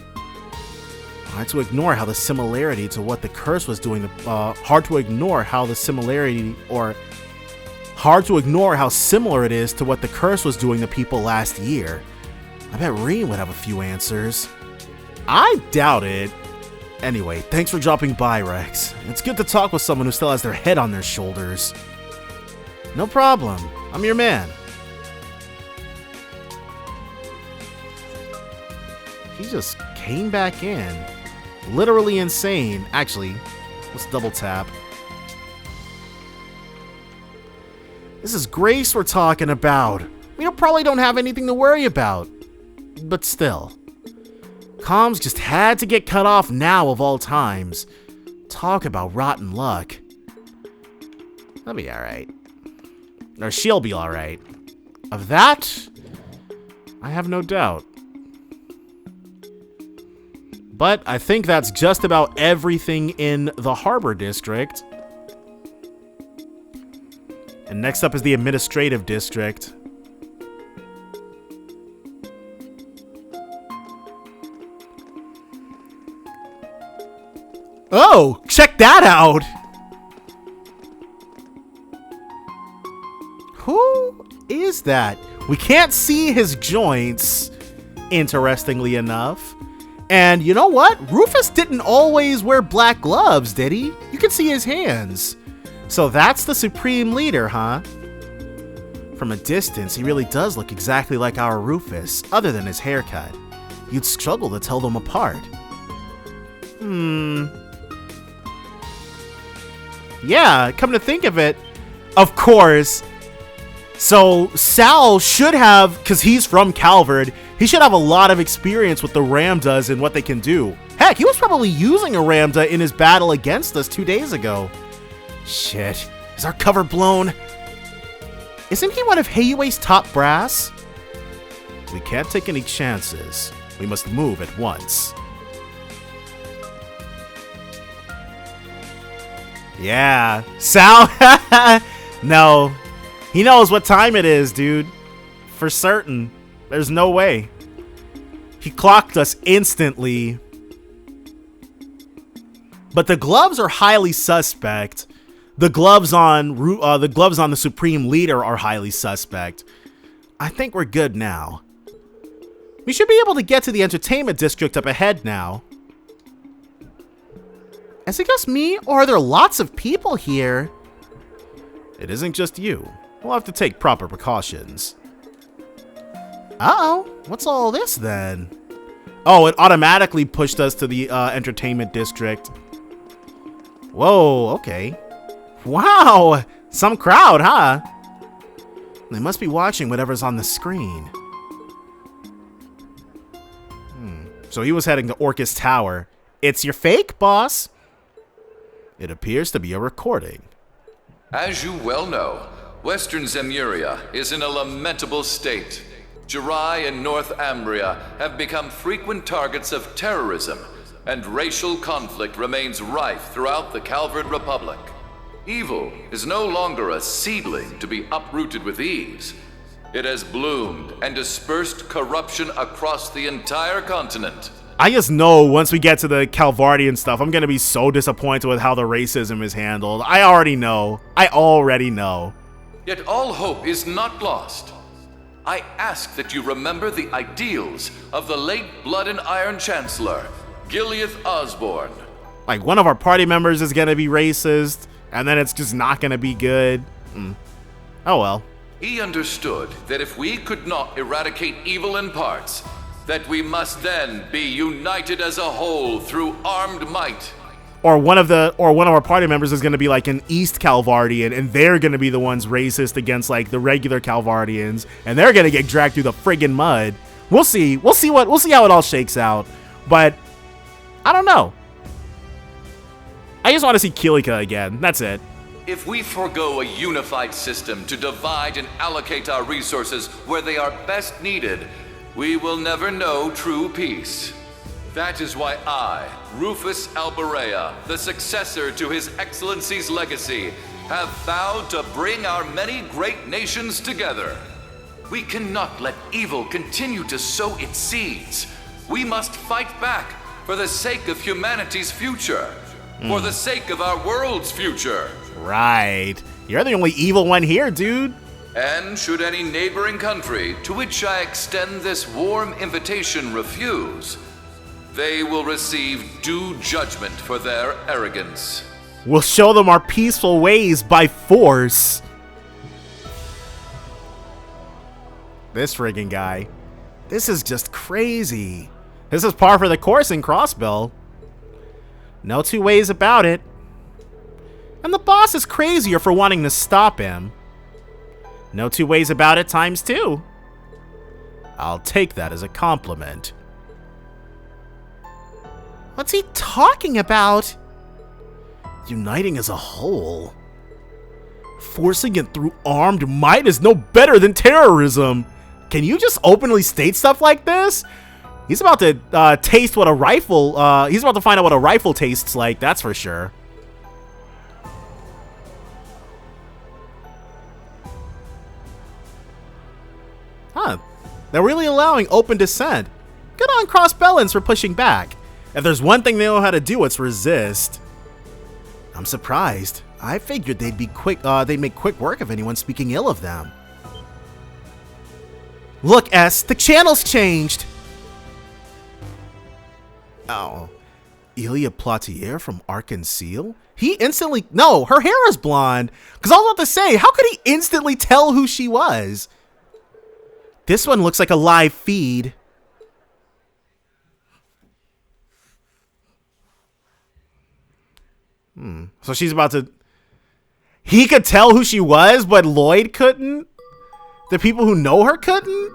Hard to ignore how the similarity to what the curse was doing. Hard to ignore how similar it is to what the curse was doing to people last year. I bet Reen would have a few answers. I doubt it. Anyway, thanks for dropping by, Rex. It's good to talk with someone who still has their head on their shoulders. No problem. I'm your man. He just came back in. Literally insane. Actually, let's double tap. This is Grace we're talking about. We probably don't have anything to worry about. But still. Comms just had to get cut off now of all times. Talk about rotten luck. That'll be alright. Or she'll be alright. Of that, I have no doubt. But I think that's just about everything in the Harbor District. And next up is the Administrative District. Oh, check that out! Who is that? We can't see his joints, interestingly enough. And you know what? Rufus didn't always wear black gloves, did he? You can see his hands. So that's the Supreme Leader, huh? From a distance, he really does look exactly like our Rufus, other than his haircut. You'd struggle to tell them apart. Yeah, come to think of it, of course. So Sal should have, because he's from Calvard, he should have a lot of experience with the Ramdas and what they can do. Heck, he was probably using a Ramda in his battle against us 2 days ago. Shit, is our cover blown? Isn't he one of Hayue's top brass? We can't take any chances. We must move at once. Yeah, Sal, no, he knows what time it is, dude, for certain. There's no way. He clocked us instantly. But the gloves are highly suspect. The gloves on the Supreme Leader are highly suspect. I think we're good now. We should be able to get to the entertainment district up ahead now. Is it just me, or are there lots of people here? It isn't just you. We'll have to take proper precautions. Uh-oh. What's all this, then? Oh, it automatically pushed us to the entertainment district. Whoa, okay. Wow! Some crowd, huh? They must be watching whatever's on the screen. So he was heading to Orcus Tower. It's your fake, boss. It appears to be a recording. As you well know, Western Zemuria is in a lamentable state. Jirai and North Ambria have become frequent targets of terrorism, and racial conflict remains rife throughout the Calvard Republic. Evil is no longer a seedling to be uprooted with ease. It has bloomed and dispersed corruption across the entire continent. I just know once we get to the Calvardian stuff, I'm going to be so disappointed with how the racism is handled. I already know. Yet all hope is not lost. I ask that you remember the ideals of the late Blood and Iron Chancellor, Gileath Osborne. Like, one of our party members is going to be racist, and then it's just not going to be good. Oh well. He understood that if we could not eradicate evil in parts, that we must then be united as a whole through armed might. Or one of our party members is going to be like an East Calvardian, and they're going to be the ones racist against like the regular Calvardians, and they're going to get dragged through the friggin' mud. We'll see how it all shakes out. But I don't know. I just want to see Kilika again. That's it. If we forego a unified system to divide and allocate our resources where they are best needed, we will never know true peace. That is why I, Rufus Alberea, the successor to His Excellency's legacy, have vowed to bring our many great nations together. We cannot let evil continue to sow its seeds. We must fight back for the sake of humanity's future, for the sake of our world's future. Right. You're the only evil one here, dude. And should any neighboring country to which I extend this warm invitation refuse, they will receive due judgment for their arrogance. We'll show them our peaceful ways by force. This friggin' guy. This is just crazy. This is par for the course in Crossbell. No two ways about it. And the boss is crazier for wanting to stop him. No two ways about it times two. I'll take that as a compliment. What's he talking about? Uniting as a whole. Forcing it through armed might is no better than terrorism. Can you just openly state stuff like this? He's about to taste what a rifle, he's about to find out what a rifle tastes like, that's for sure. Huh. They're really allowing open dissent. Good on Crossbellans for pushing back. If there's one thing they know how to do, it's resist. I'm surprised. I figured they'd be quick. They'd make quick work of anyone speaking ill of them. Look, S, the channel's changed. Oh, Ilya Platier from Arc-en-Ciel? He instantly... No, her hair is blonde. Because I was about to say, how could he instantly tell who she was? This one looks like a live feed. So she's about to... He could tell who she was, but Lloyd couldn't? The people who know her couldn't?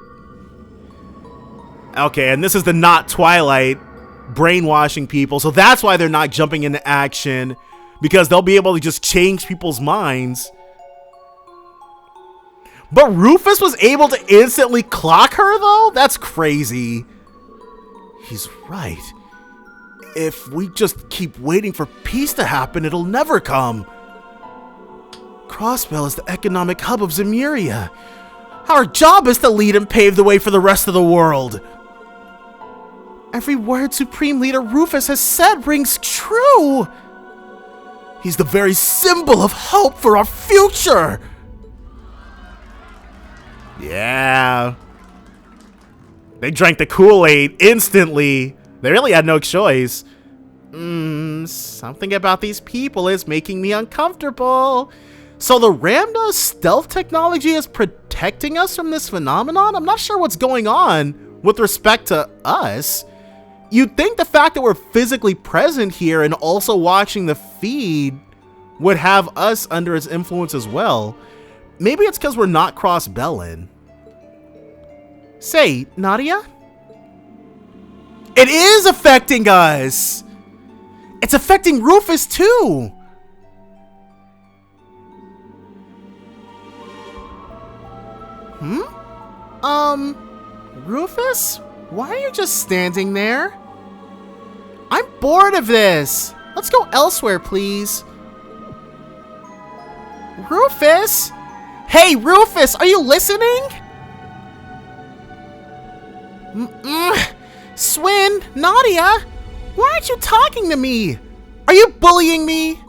Okay, and this is the not Twilight brainwashing people, so that's why they're not jumping into action, because they'll be able to just change people's minds. But Rufus was able to instantly clock her, though? That's crazy. He's right. If we just keep waiting for peace to happen, it'll never come. Crossbell is the economic hub of Zemuria. Our job is to lead and pave the way for the rest of the world. Every word Supreme Leader Rufus has said rings true. He's the very symbol of hope for our future. Yeah. They drank the Kool-Aid instantly. They really had no choice. Something about these people is making me uncomfortable. So the Ramda stealth technology is protecting us from this phenomenon? I'm not sure what's going on with respect to us. You'd think the fact that we're physically present here and also watching the feed would have us under its influence as well. Maybe it's because we're not Crossbellin. Say, Nadia? It is affecting us! It's affecting Rufus too! Rufus? Why are you just standing there? I'm bored of this. Let's go elsewhere, please. Rufus? Hey, Rufus, are you listening? Swin, Nadia, why aren't you talking to me? Are you bullying me?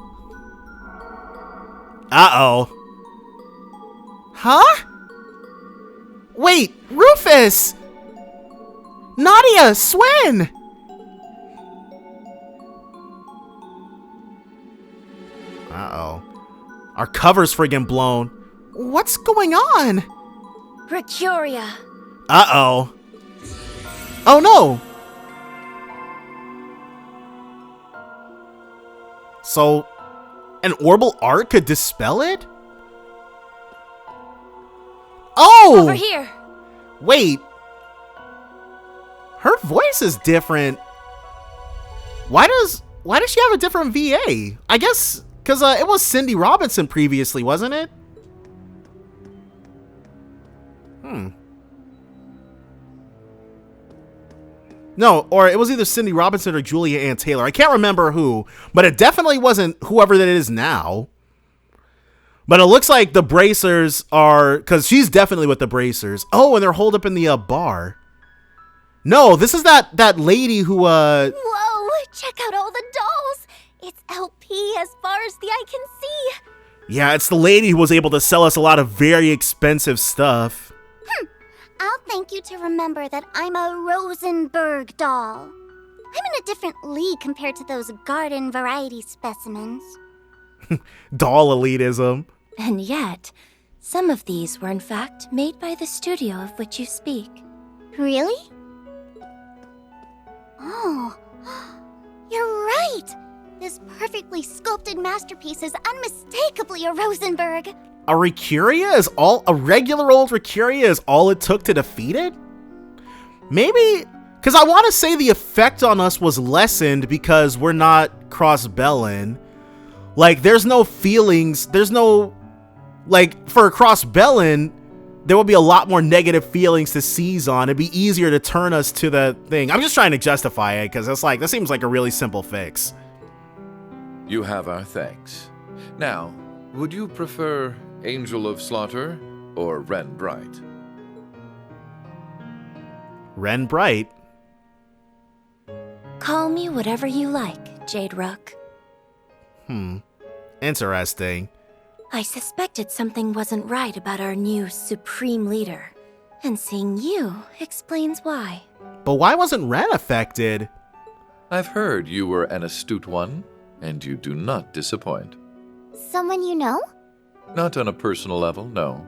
Uh-oh. Huh? Wait, Rufus! Nadia, Swin! Uh-oh. Our cover's friggin' blown. What's going on? Mercuria. Uh-oh. Oh no! So, an orbital arc could dispel it? Oh! Over here. Wait. Her voice is different. Why does she have a different VA? I guess because it was Cindy Robinson previously, wasn't it? No, or it was either Cindy Robinson or Julia Ann Taylor. I can't remember who, but it definitely wasn't whoever that it is now. But it looks like the Bracers are, because she's definitely with the Bracers. Oh, and they're holed up in the bar. No, this is that lady who Whoa, check out all the dolls. It's LP as far as the eye can see. Yeah, it's the lady who was able to sell us a lot of very expensive stuff. I'll thank you to remember that I'm a Rosenberg doll. I'm in a different league compared to those garden variety specimens. Doll elitism. And yet, some of these were in fact made by the studio of which you speak. Really? Oh, you're right! This perfectly sculpted masterpiece is unmistakably a Rosenberg. A regular old Recuria is all it took to defeat it? Maybe, because I want to say the effect on us was lessened because we're not Crossbellin. Like, there's no feelings, there's no, like, for Crossbellin, there will be a lot more negative feelings to seize on. It'd be easier to turn us to the thing. I'm just trying to justify it, because it's like, this seems like a really simple fix. You have our thanks. Now, would you prefer Angel of Slaughter or Ren Bright? Ren Bright? Call me whatever you like, Jade Rook. Interesting. I suspected something wasn't right about our new Supreme Leader, and seeing you explains why. But why wasn't Ren affected? I've heard you were an astute one, and you do not disappoint. Someone you know? Not on a personal level, no.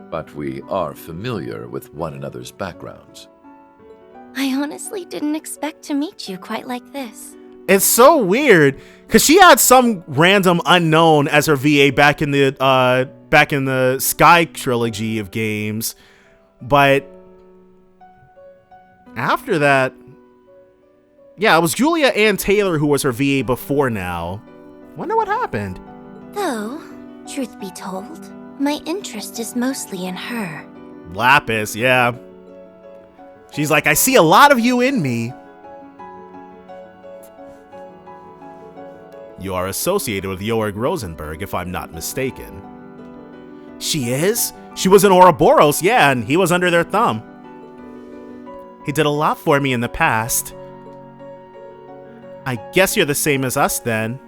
But we are familiar with one another's backgrounds. I honestly didn't expect to meet you quite like this. It's so weird, because she had some random unknown as her VA back in the Sky trilogy of games, but after that, yeah, it was Julia Ann Taylor who was her VA before now. Wonder what happened. Though, truth be told, my interest is mostly in her. Lapis, yeah. She's like, I see a lot of you in me. You are associated with Jorg Rosenberg, if I'm not mistaken. She is? She was in Ouroboros, yeah, and he was under their thumb. He did a lot for me in the past. I guess you're the same as us, then.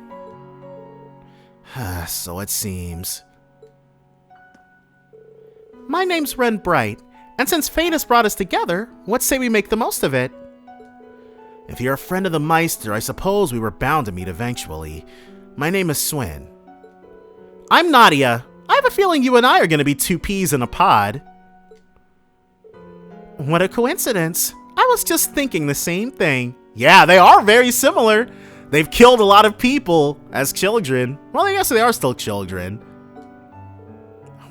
So it seems. My name's Ren Bright, And since fate has brought us together, what say we make the most of it? If you're a friend of the Meister, I suppose we were bound to meet eventually. My name is Swin. I'm Nadia. I have a feeling you and I are going to be two peas in a pod. What a coincidence. I was just thinking the same thing. Yeah, they are very similar. They've killed a lot of people as children. Well, I guess they are still children.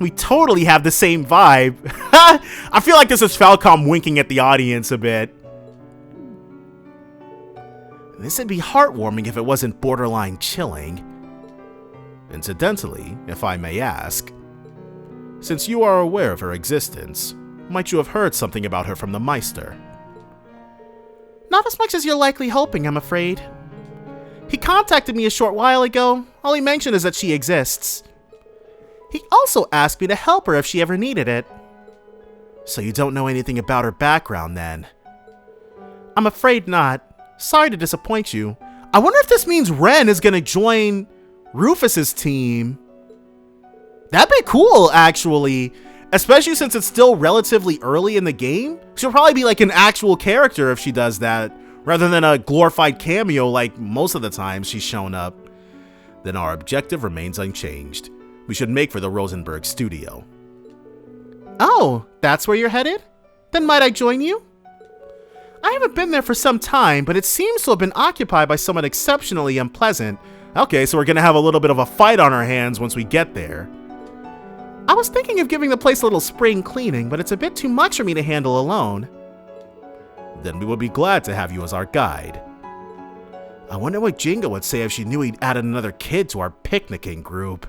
We totally have the same vibe. I feel like this is Falcom winking at the audience a bit. This would be heartwarming if it wasn't borderline chilling. Incidentally, if I may ask, since you are aware of her existence, might you have heard something about her from the Meister? Not as much as you're likely hoping, I'm afraid. He contacted me a short while ago. All he mentioned is that she exists. He also asked me to help her if she ever needed it. So you don't know anything about her background then? I'm afraid not. Sorry to disappoint you. I wonder if this means Ren is gonna join Rufus's team. That'd be cool, actually. Especially since it's still relatively early in the game. She'll probably be like an actual character if she does that, rather than a glorified cameo like most of the times she's shown up. Then our objective remains unchanged. We should make for the Rosenberg studio. Oh, that's where you're headed? Then might I join you? I haven't been there for some time, but it seems to have been occupied by someone exceptionally unpleasant. Okay, so we're gonna have a little bit of a fight on our hands once we get there. I was thinking of giving the place a little spring cleaning, but it's a bit too much for me to handle alone. Then we would be glad to have you as our guide. I wonder what Jingo would say if she knew he'd added another kid to our picnicking group.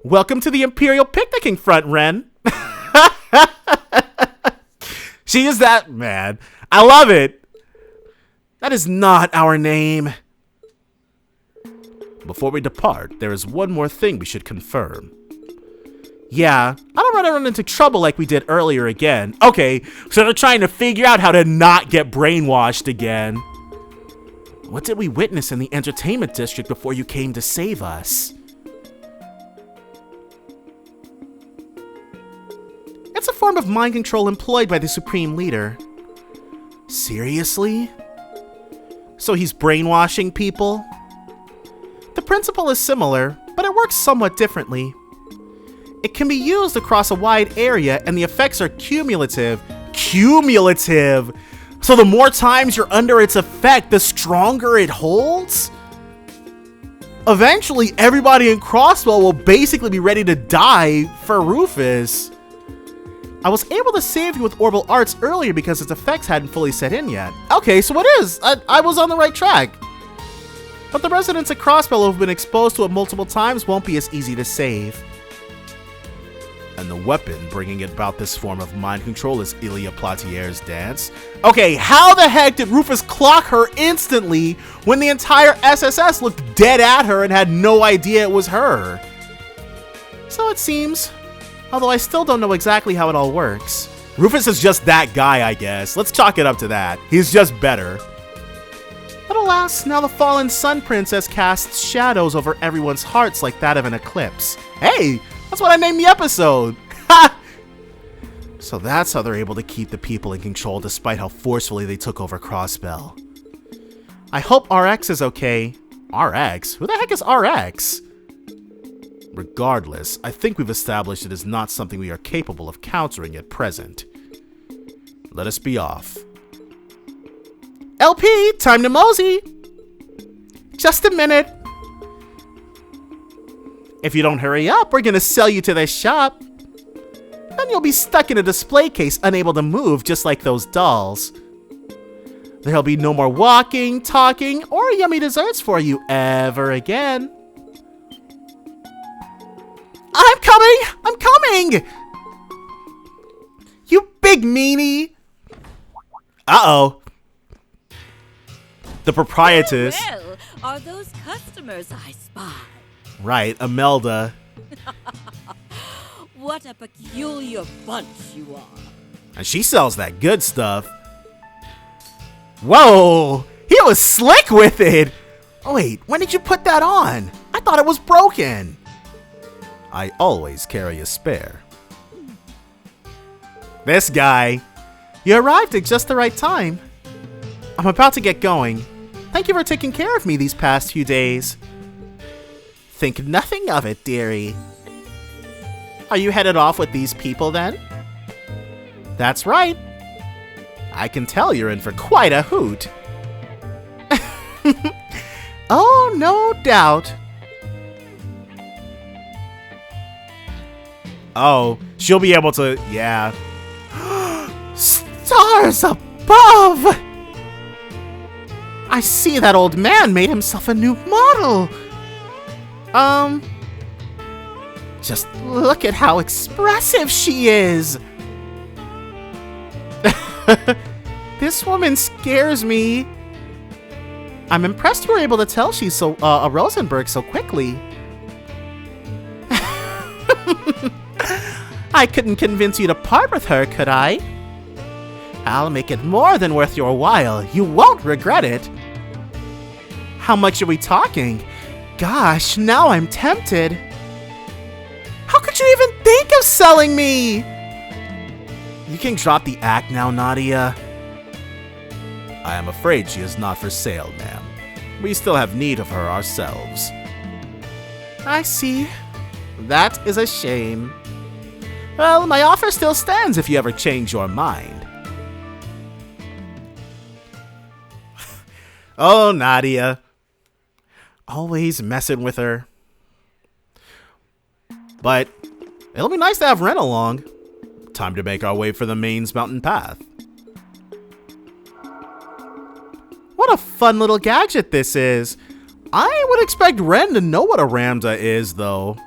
Welcome to the Imperial Picnicking Front, Ren. She is that mad. I love it. That is not our name. Before we depart, there is one more thing we should confirm. Yeah, I don't want to run into trouble like we did earlier again. Okay, so they're trying to figure out how to not get brainwashed again. What did we witness in the entertainment district before you came to save us? It's a form of mind control employed by the Supreme Leader. Seriously? So he's brainwashing people? The principle is similar, but it works somewhat differently. It can be used across a wide area, and the effects are cumulative. Cumulative! So the more times you're under its effect, the stronger it holds? Eventually, everybody in Crossbell will basically be ready to die for Rufus. I was able to save you with Orbal Arts earlier because its effects hadn't fully set in yet. Okay, so it is. I was on the right track. But the residents of Crossbell who've been exposed to it multiple times won't be as easy to save. And the weapon bringing about this form of mind control is Ilia Platier's dance. Okay, how the heck did Rufus clock her instantly when the entire SSS looked dead at her and had no idea it was her? So it seems. Although I still don't know exactly how it all works. Rufus is just that guy, I guess. Let's chalk it up to that. He's just better. But alas, now the fallen Sun Princess casts shadows over everyone's hearts like that of an eclipse. Hey, that's what I named the episode. Ha! So that's how they're able to keep the people in control despite how forcefully they took over Crossbell. I hope RX is okay. RX? Who the heck is RX? Regardless, I think we've established it is not something we are capable of countering at present. Let us be off. LP, time to mosey! Just a minute. If you don't hurry up, we're gonna sell you to this shop. Then you'll be stuck in a display case, unable to move, just like those dolls. There'll be no more walking, talking, or yummy desserts for you ever again. I'm coming! I'm coming! You big meanie! Uh-oh. The proprietress. Well, are those customers I spy? Right, Imelda. What a peculiar bunch you are. And she sells that good stuff. Whoa! He was slick with it! Oh wait, when did you put that on? I thought it was broken. I always carry a spare. This guy. You arrived at just the right time. I'm about to get going. Thank you for taking care of me these past few days. Think nothing of it, dearie. Are you headed off with these people then? That's right. I can tell you're in for quite a hoot. Oh, no doubt. Oh, she'll be able to, yeah. Stars above! I see that old man made himself a new model. Just look at how expressive she is. This woman scares me. I'm impressed you were able to tell she's a Rosenberg so quickly. I couldn't convince you to part with her, could I? I'll make it more than worth your while. You won't regret it. How much are we talking? Gosh, now I'm tempted. How could you even think of selling me? You can drop the act now, Nadia. I am afraid she is not for sale, ma'am. We still have need of her ourselves. I see. That is a shame. Well, my offer still stands if you ever change your mind. Oh, Nadia. Always messing with her. But it'll be nice to have Ren along. Time to make our way for the Mains Mountain Path. What a fun little gadget this is. I would expect Ren to know what a Ramda is, though.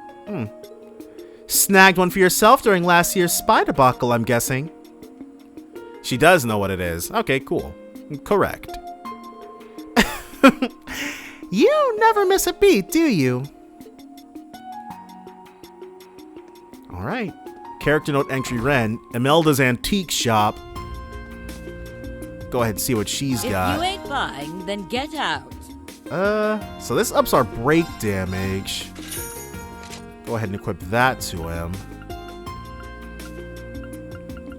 Snagged one for yourself during last year's spy debacle, I'm guessing. She does know what it is. Okay, cool. Correct. You never miss a beat, do you? Alright. Character note entry Ren. Imelda's antique shop. Go ahead and see what she's got. If you ain't buying, then get out. So this ups our break damage. Go ahead and equip that to him.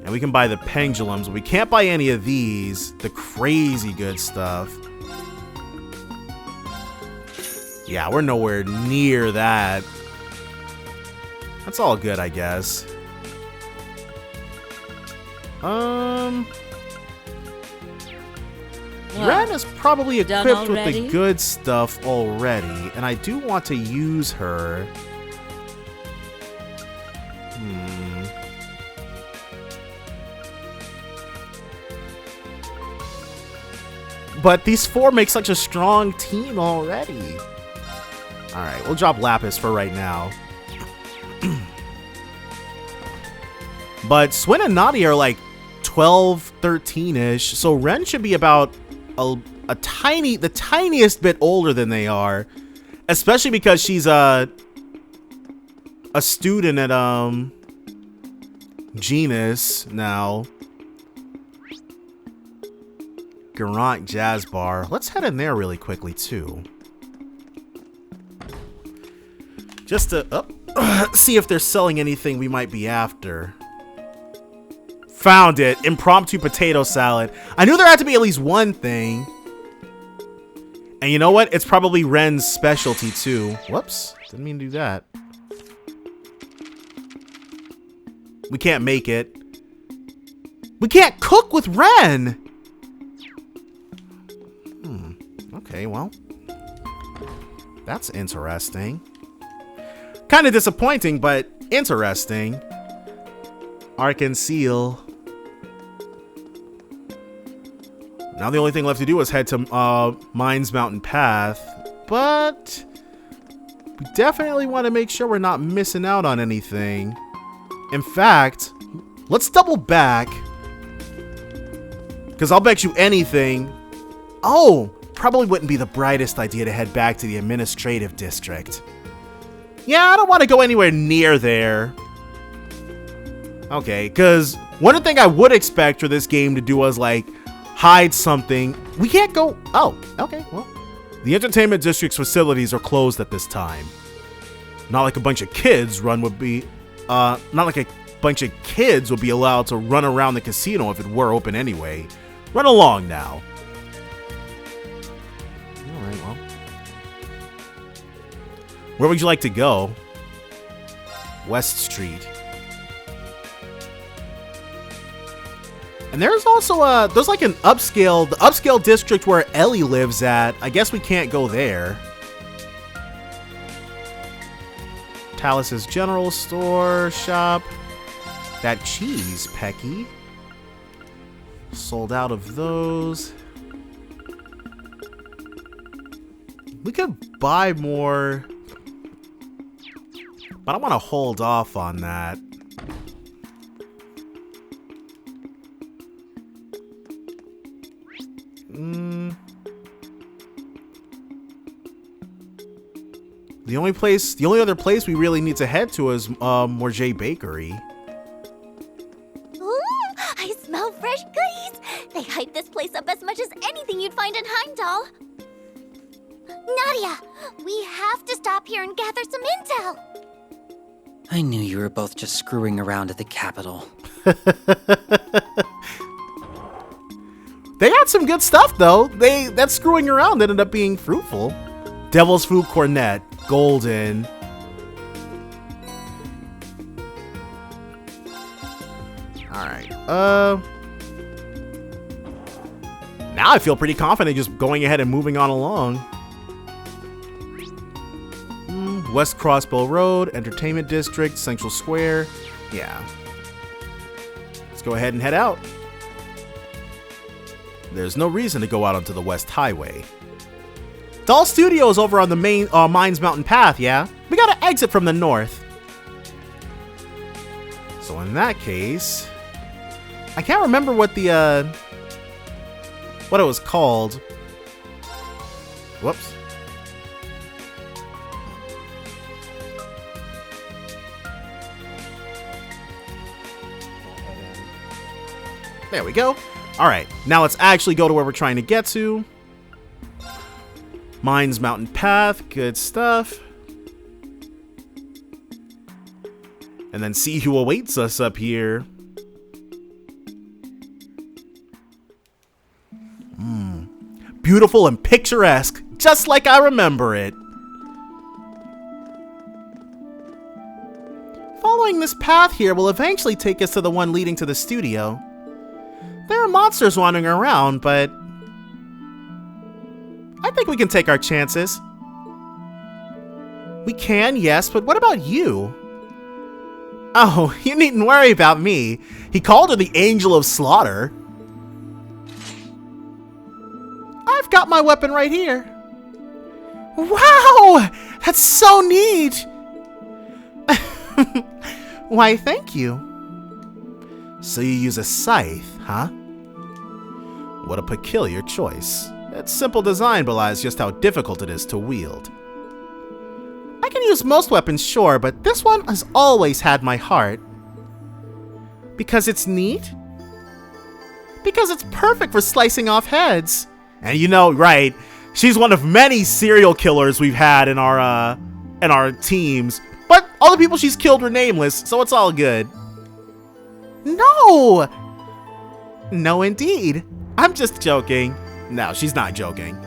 And we can buy the pendulums. We can't buy any of these. The crazy good stuff. Yeah, we're nowhere near that. That's all good, I guess. Ren is probably equipped with the good stuff already, and I do want to use her. But these four make such a strong team already. Alright, we'll drop Lapis for right now. But Swin and Nadia are like 12, 13-ish, so Ren should be about the tiniest bit older than they are, especially because she's a student at Genus now. Garant Jazz Bar. Let's head in there really quickly too, just to see if they're selling anything we might be after. Found it. Impromptu potato salad. I knew there had to be at least one thing. And you know what? It's probably Ren's specialty too. Whoops. Didn't mean to do that. We can't make it. We can't cook with Ren! Okay, well. That's interesting. Kind of disappointing, but interesting. Arcan Seal. Now the only thing left to do is head to Mines Mountain Path, but we definitely want to make sure we're not missing out on anything. In fact, let's double back, because I'll bet you anything. Oh, probably wouldn't be the brightest idea to head back to the administrative district. Yeah, I don't want to go anywhere near there. Okay, because one thing I would expect for this game to do was like hide something. We can't go. Oh, okay. Well, the entertainment district's facilities are closed at this time. Not like a bunch of kids run would be. Not like a bunch of kids would be allowed to run around the casino if it were open anyway. Run along now. Alright, well. Where would you like to go? West Street. And there's also there's like the upscale district where Ellie lives at. I guess we can't go there. Talus's general store shop. That cheese, Pecky. Sold out of those. We could buy more, but I want to hold off on that. The only other place we really need to head to is Morjay Bakery. Ooh, I smell fresh goodies. They hype this place up as much as anything you'd find in Heimdall. Nadia, we have to stop here and gather some intel. I knew you were both just screwing around at the Capital. They had some good stuff though. That screwing around ended up being fruitful. Devil's Food Cornet, golden. Alright, now I feel pretty confident just going ahead and moving on along. West Crossbell Road, Entertainment District, Central Square. Yeah. Let's go ahead and head out. There's no reason to go out onto the West Highway. Doll Studios over on the main Mines Mountain Path, yeah? We gotta exit from the north. So in that case, I can't remember what it was called. Whoops. There we go. All right, now let's actually go to where we're trying to get to. Mines Mountain Path, good stuff. And then see who awaits us up here. Beautiful and picturesque, just like I remember it. Following this path here will eventually take us to the one leading to the studio. There are monsters wandering around, but I think we can take our chances. We can, yes, but what about you? Oh, you needn't worry about me. He called her the Angel of Slaughter. I've got my weapon right here. Wow! That's so neat! Why, thank you. So you use a scythe, huh? What a peculiar choice. Its simple design belies just how difficult it is to wield. I can use most weapons, sure, but this one has always had my heart. Because it's neat? Because it's perfect for slicing off heads. And you know, right, she's one of many serial killers we've had in our teams. But all the people she's killed were nameless, so it's all good. No! No, indeed. I'm just joking. No, she's not joking.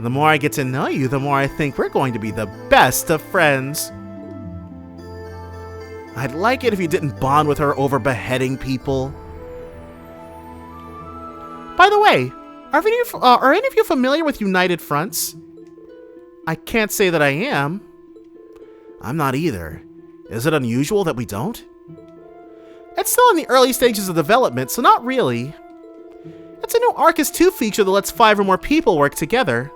The more I get to know you, the more I think we're going to be the best of friends. I'd like it if you didn't bond with her over beheading people. By the way, are any of you familiar with United Fronts? I can't say that I am. I'm not either. Is it unusual that we don't? It's still in the early stages of development, so not really. It's a new Arcus 2 feature that lets 5 or more people work together.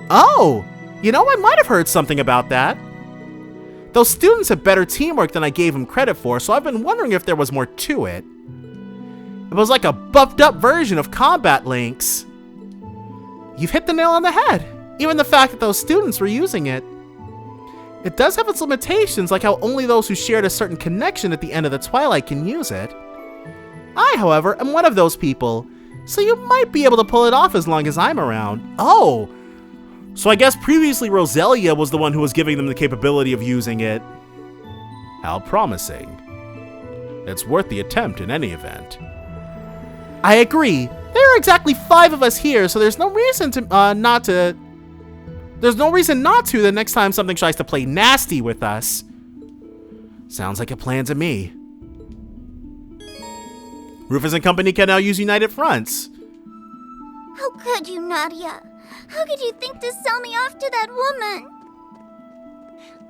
Oh! You know, I might have heard something about that. Those students have better teamwork than I gave them credit for, so I've been wondering if there was more to it. It was like a buffed up version of Combat Links. You've hit the nail on the head. Even the fact that those students were using it. It does have its limitations, like how only those who shared a certain connection at the end of the Twilight can use it. I, however, am one of those people, so you might be able to pull it off as long as I'm around. Oh! So I guess previously Roselia was the one who was giving them the capability of using it. How promising. It's worth the attempt in any event. I agree. There are exactly 5 of us here, so there's no reason to There's no reason not to the next time something tries to play nasty with us. Sounds like a plan to me. Rufus and company can now use united fronts. How could you, Nadia? How could you think to sell me off to that woman?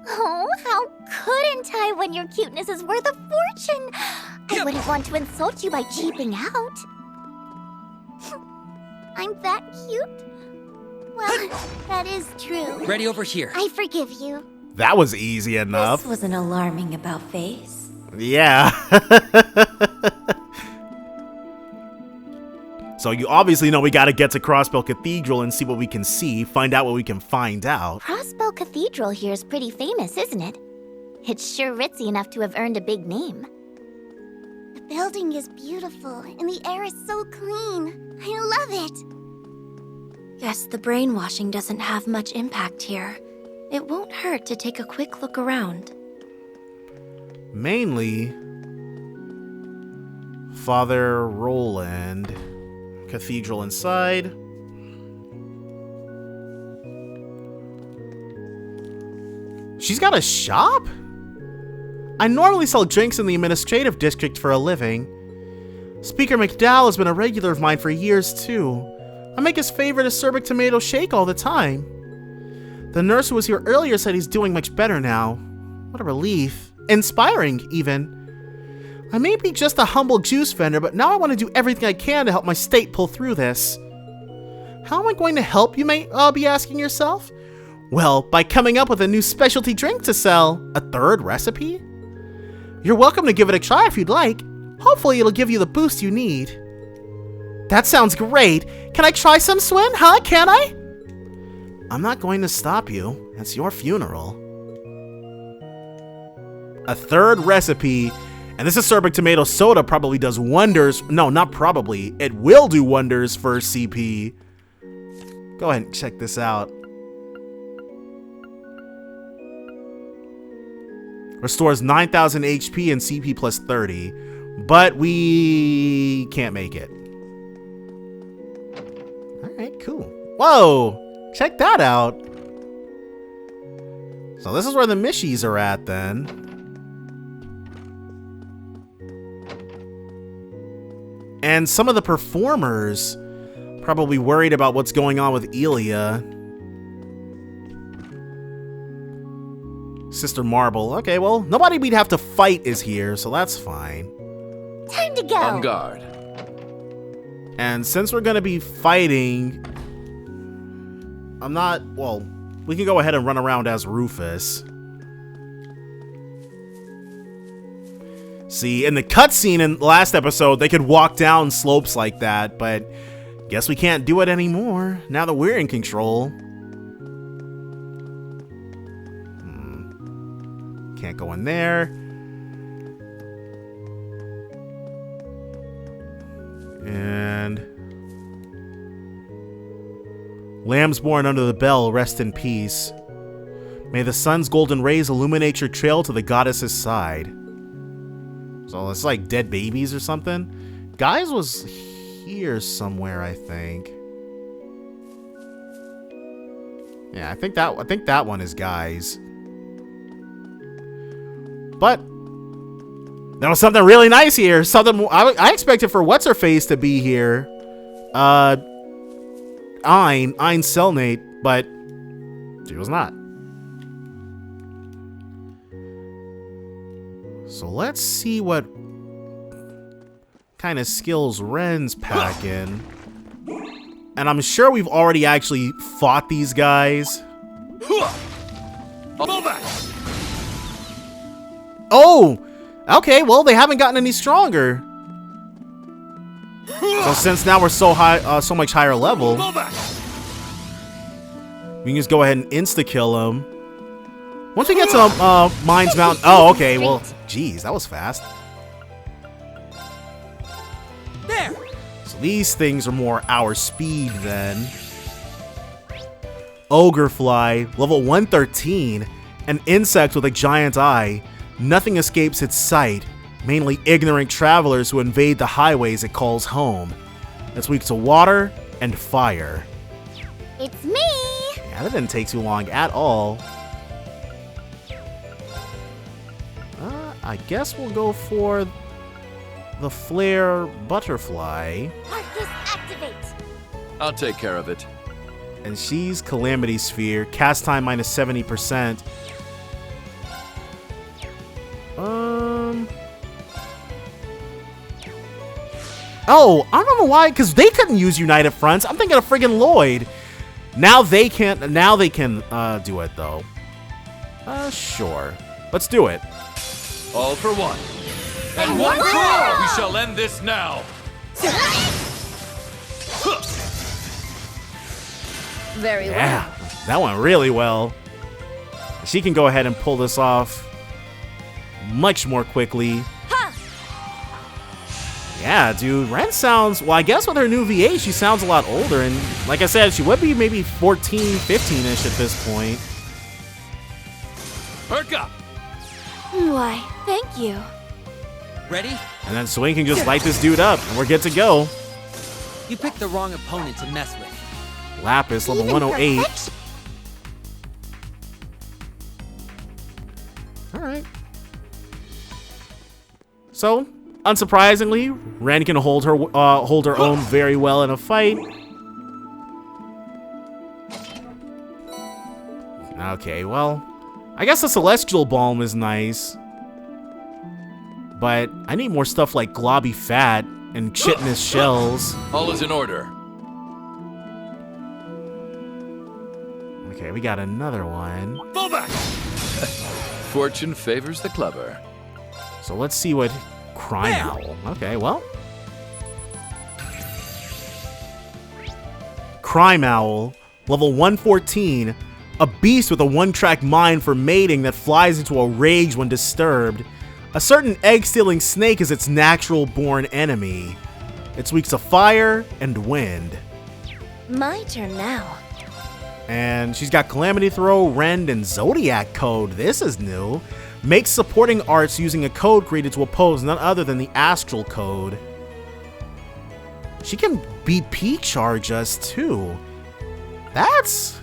Oh, how couldn't I when your cuteness is worth a fortune? I wouldn't want to insult you by cheaping out. I'm that cute? Well, that is true. Ready over here. I forgive you. That was easy enough. This was an alarming about face. Yeah. So you obviously know we gotta get to Crossbell Cathedral and see what we can see, find out what we can find out. Crossbell Cathedral here is pretty famous, isn't it? It's sure ritzy enough to have earned a big name. The building is beautiful, and the air is so clean. I love it. Guess the brainwashing doesn't have much impact here. It won't hurt to take a quick look around. Mainly, Father Roland. Cathedral inside. She's got a shop? I normally sell drinks in the administrative district for a living. Speaker McDowell has been a regular of mine for years, too. I make his favorite acerbic tomato shake all the time. The nurse who was here earlier said he's doing much better now. What a relief. Inspiring, even. I may be just a humble juice vendor, but now I want to do everything I can to help my state pull through this. How am I going to help, you may be asking yourself? Well, by coming up with a new specialty drink to sell. A 3rd recipe? You're welcome to give it a try if you'd like. Hopefully it'll give you the boost you need. That sounds great. Can I try some, Swin? Huh? Can I? I'm not going to stop you. It's your funeral. A 3rd recipe. And this acerbic tomato soda probably does wonders. No, not probably. It will do wonders for CP. Go ahead and check this out. Restores 9,000 HP and CP plus 30. But we can't make it. Alright, cool. Whoa! Check that out. So this is where the Mishies are at then. And some of the performers probably worried about what's going on with Elia. Sister Marble. Okay, well, nobody we'd have to fight is here, so that's fine. Time to go. On guard. And since we're gonna be fighting, we can go ahead and run around as Rufus. See, in the cutscene in the last episode, they could walk down slopes like that, but guess we can't do it anymore, now that we're in control. Can't go in there. And Lambs born under the bell, rest in peace. May the sun's golden rays illuminate your trail to the goddess's side. So it's like dead babies or something. Guys was here somewhere, I think. Yeah, I think that one is Guys. But there was something really nice here. Something I expected for what's her face to be here. Ein Selnate, but she was not. So let's see what kind of skills Ren's packing. And I'm sure we've already actually fought these guys. Oh! Okay, well, they haven't gotten any stronger. So since now we're so high, so much higher level, we can just go ahead and insta-kill him. Once we get to Mines Mountain... Oh, okay, well, geez, that was fast. There! So these things are more our speed then. Ogre Fly, level 113. An insect with a giant eye. nothing escapes its sight, mainly ignorant travelers who invade the highways it calls home. It's weak to water and fire. It's me! Yeah, that didn't take too long at all. I guess we'll go for the flare butterfly. Arcus, activate! I'll take care of it. And she's Calamity Sphere. Cast time minus 70%. Oh, I don't know why, because they couldn't use United Fronts. I'm thinking of friggin' Lloyd. Now they can. Now they can do it though. Sure. Let's do it. All for one. And one for all! We shall end this now. Very well. Yeah, that went really well. She can go ahead and pull this off much more quickly. Yeah, dude, Ren sounds, well, I guess with her new V8, she sounds a lot older. And like I said, she would be maybe 14, 15-ish at this point. Perk up! Why, thank you. Ready? And then Swing can just light this dude up, and we're good to go. You picked the wrong opponent to mess with. Lapis, level Even 108. perfection? Alright. So, unsurprisingly, Ren can hold her own very well in a fight. Okay, well, I guess the Celestial Balm is nice. But I need more stuff like Globby Fat and Chitinous Shells. All is in order. Okay, we got another one. Fall back! Fortune favors the clever. So let's see what Crime Owl. Okay, well. Crime Owl, level 114. A beast with a one-track mind for mating that flies into a rage when disturbed. A certain egg-stealing snake is its natural-born enemy. It's weak to fire and wind. My turn now. And she's got Calamity Throw, Rend, and Zodiac Code. This is new. Makes supporting arts using a code created to oppose none other than the Astral Code. She can BP charge us too. That's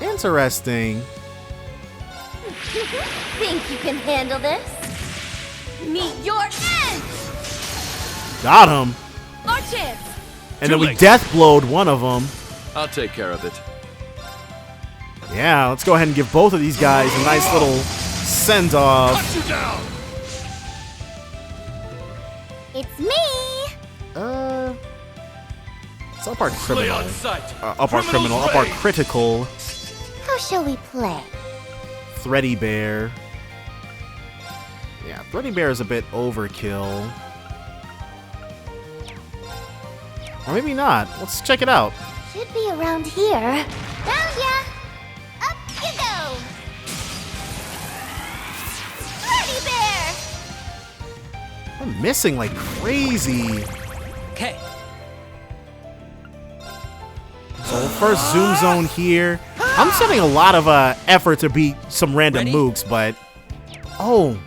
interesting. Think you can handle this? Meet your end! Got him. Our chance! And then we death blowed one of them. I'll take care of it. Yeah, let's go ahead and give both of these guys a nice little send-off. Cut you down! It's me! It's up our criminal. on sight. Up our criminal. Up our critical. How shall we play? Thready Bear. Yeah, Thready Bear is a bit overkill. Or maybe not. Let's check it out. Should be around here. Found ya! Up you go! Ready, Bear! I'm missing like crazy. Okay. So first zoom zone here. I'm spending a lot of effort to beat some random Ready? mooks, but oh.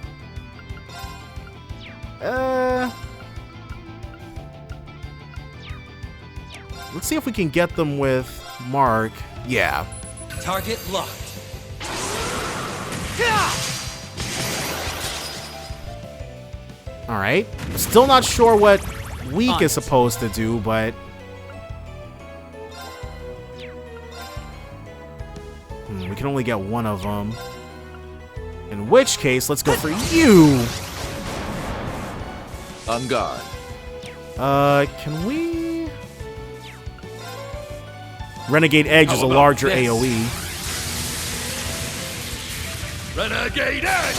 Let's see if we can get them with Mark. Yeah. Target locked. All right. Still not sure what weak On is it. supposed to do, but we can only get one of them. In which case, let's go for you. On guard. Can we? Renegade Edge is a about larger this? AoE. Renegade Edge!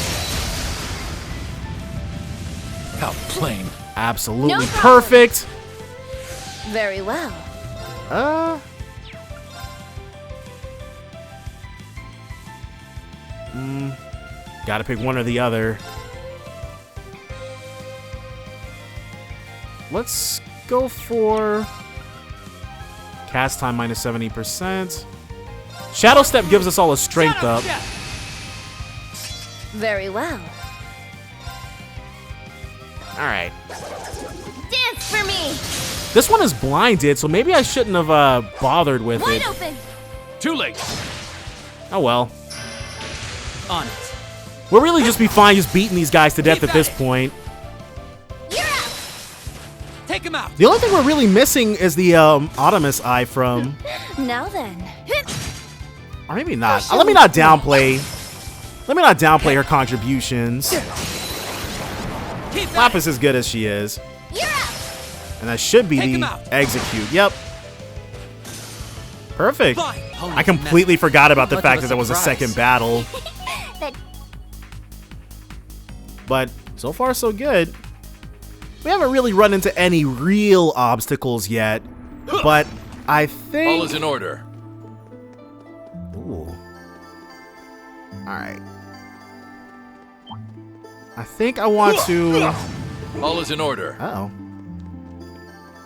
How plain. Absolutely No problem. perfect. Very well. Gotta pick one or the other. Let's go for cast time minus 70%. Shadow Step gives us all a strength up. Very well. Alright. Dance for me! This one is blinded, so maybe I shouldn't have bothered with Wide it. open! Too late. Oh well. On it. We'll really just be fine just beating these guys to death at this point. You're out! Take him out. The only thing we're really missing is the Optimus Eye from... Now then. Or maybe not. Let me not downplay her contributions. Keep at Lapis is good as she is. You're out! And that should be Take him the out. execute. Yep. Perfect. Fine. I completely forgot about the Much fact of a that there was a surprise. second battle. That But so far, so good. We haven't really run into any real obstacles yet. But I think... All is in order. Ooh. Alright. I think I want to... All is in order. Uh-oh.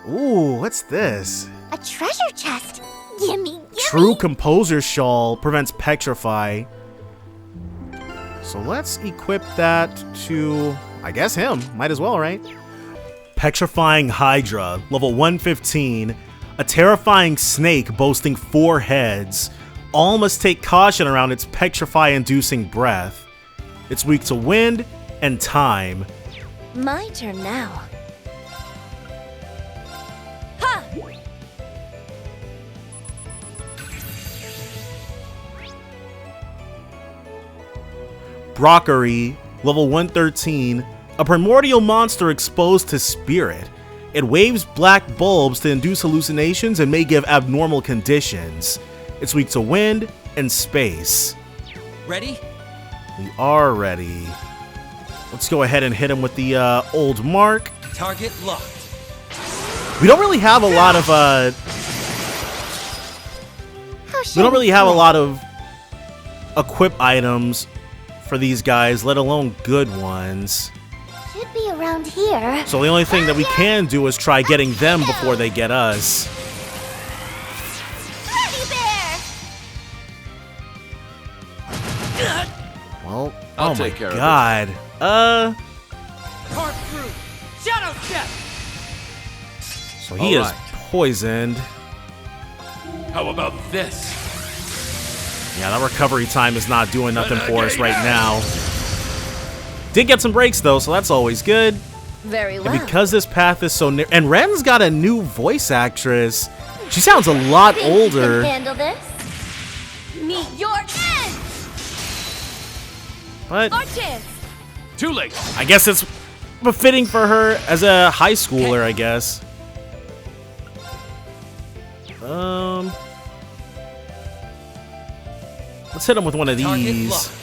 Ooh, what's this? a treasure chest. Gimme, gimme. True Composer Shawl prevents petrify. So let's equip that to, I guess, him. Might as well, right? Petrifying Hydra, level 115. A terrifying snake boasting 4 heads. All must take caution around its petrify-inducing breath. It's weak to wind and time. My turn now. Ha! Brockery, level 113, a primordial monster exposed to spirit. It waves black bulbs to induce hallucinations and may give abnormal conditions. It's weak to wind and space. Ready? We are ready. Let's go ahead and hit him with the old mark. Target locked. We don't really have a lot of equip items for these guys, let alone good ones. Should be around here. So the only thing that we can do is try getting them before they get us. Teddy bear! Well, I'll oh take my care of it. god. Carve through. Shadow step. So he All is right. poisoned. How about this? Yeah, that recovery time is not doing nothing for us right now. Did get some breaks though, so that's always good. Very well. And because this path is so near, and Ren's got a new voice actress. She sounds a lot Think you older. can handle this? Meet your end. But Our chance. Too late. I guess it's befitting for her as a high schooler, I guess. Let's hit him with one of Target these. locked.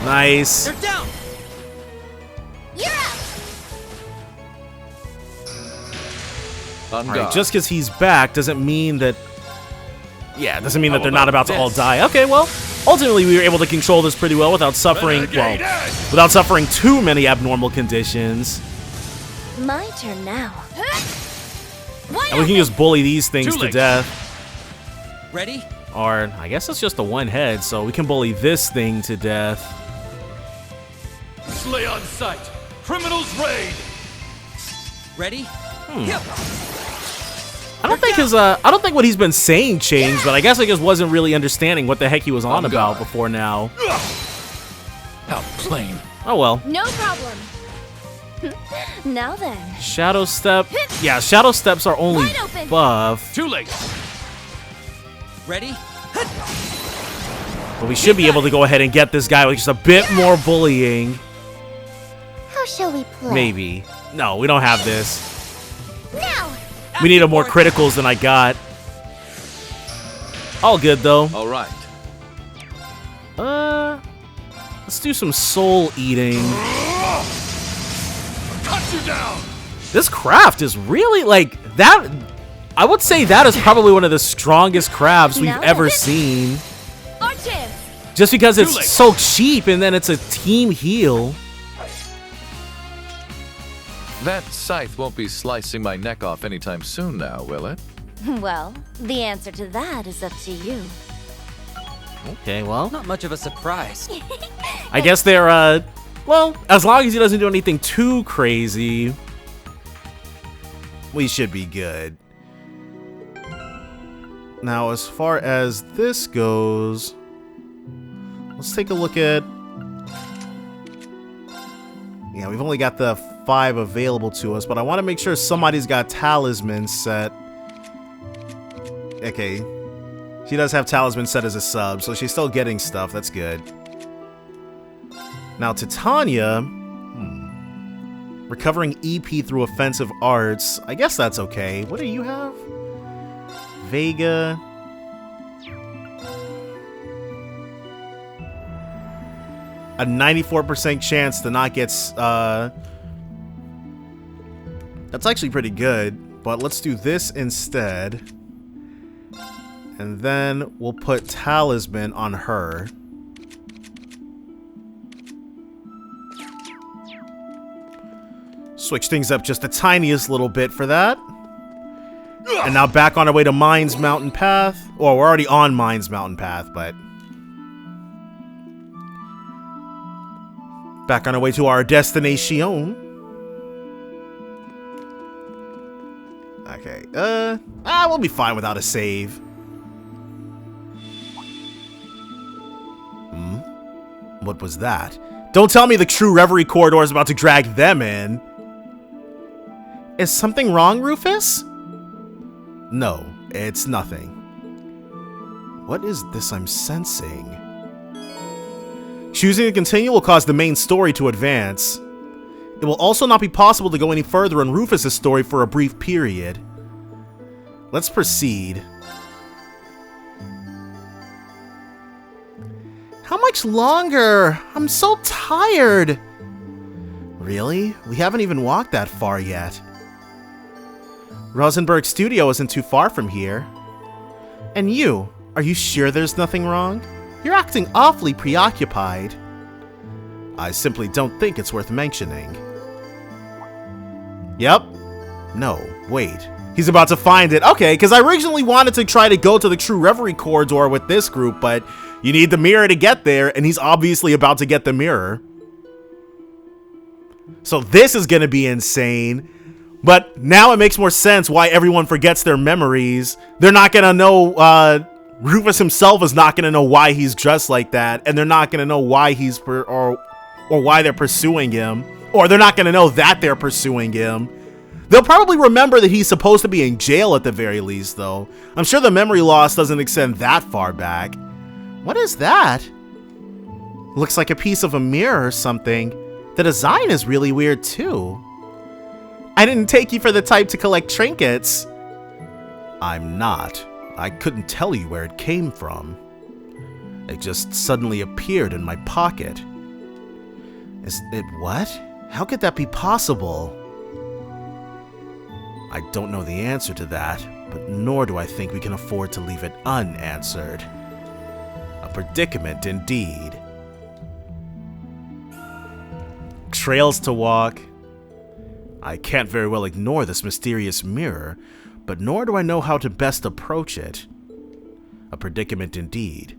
Nice. They're down. You're out! On All right, guard. just because he's back doesn't mean that... Yeah, it doesn't mean that How they're not about about to all this? die. Okay, well, ultimately we were able to control this pretty well without suffering, well, without suffering too many abnormal conditions. My turn now. And we can just bully these things Too to late. death. Ready? Or, I guess it's just the one head, so we can bully this thing to death. Slay on sight. Criminals raid. Ready? I don't think I don't think what he's been saying changed, but I guess I just wasn't really understanding what the heck he was on On about guard. before now. How plain. Oh well. No problem. Now then. Shadow Step. Yeah, Shadow Steps are only Wide open. buff, Too late. Ready? but we should be able to go ahead and get this guy with just a bit more bullying. How shall we play? Maybe. No, we don't have this. Now! We need more criticals than I got. All good though. All right. Let's do some soul eating. Cut you down. This craft is really like that. I would say that is probably one of the strongest crafts we've Now ever then. seen. Our chance. Just because Too it's late. so cheap and then it's a team heal. That scythe won't be slicing my neck off anytime soon now, will it? Well, the answer to that is up to you. Okay, well. Not much of a surprise. I guess they're, well, as long as he doesn't do anything too crazy, we should be good. Now, as far as this goes, let's take a look at... Yeah, we've only got the 5 available to us, but I want to make sure somebody's got talisman set. Okay. She does have talisman set as a sub, so she's still getting stuff. That's good. Now, Titania... Recovering EP through offensive arts. I guess that's okay. What do you have? Vega... A 94% chance to not get... That's actually pretty good. But let's do this instead. And then we'll put talisman on her. Switch things up just the tiniest little bit for that. And now back on our way to Mines Mountain Path. Or we're already on Mines Mountain Path, but... Back on our way to our destination. Okay, we'll be fine without a save. What was that? Don't tell me the true Reverie corridor is about to drag them in. Is something wrong, Rufus? No, it's nothing. What is this I'm sensing? Choosing to continue will cause the main story to advance. It will also not be possible to go any further in Rufus' story for a brief period. Let's proceed. How much longer? I'm so tired. Really? We haven't even walked that far yet. Rosenberg's studio isn't too far from here. And you, are you sure there's nothing wrong? You're acting awfully preoccupied. I simply don't think it's worth mentioning. Yep. No, wait. He's about to find it. Okay, because I originally wanted to try to go to the True Reverie corridor with this group, but you need the mirror to get there, and he's obviously about to get the mirror. So this is going to be insane. But now it makes more sense why everyone forgets their memories. They're not going to know, Rufus himself is not going to know why he's dressed like that, and they're not going to know why he's, or why they're pursuing him, or they're not going to know that they're pursuing him. They'll probably remember that he's supposed to be in jail at the very least, though. I'm sure the memory loss doesn't extend that far back. What is that? Looks like a piece of a mirror or something. The design is really weird, too. I didn't take you for the type to collect trinkets. I'm not. I couldn't tell you where it came from. It just suddenly appeared in my pocket. Is it what? How could that be possible? I don't know the answer to that, but nor do I think we can afford to leave it unanswered. A predicament indeed. Trails to walk. I can't very well ignore this mysterious mirror, but nor do I know how to best approach it. A predicament indeed.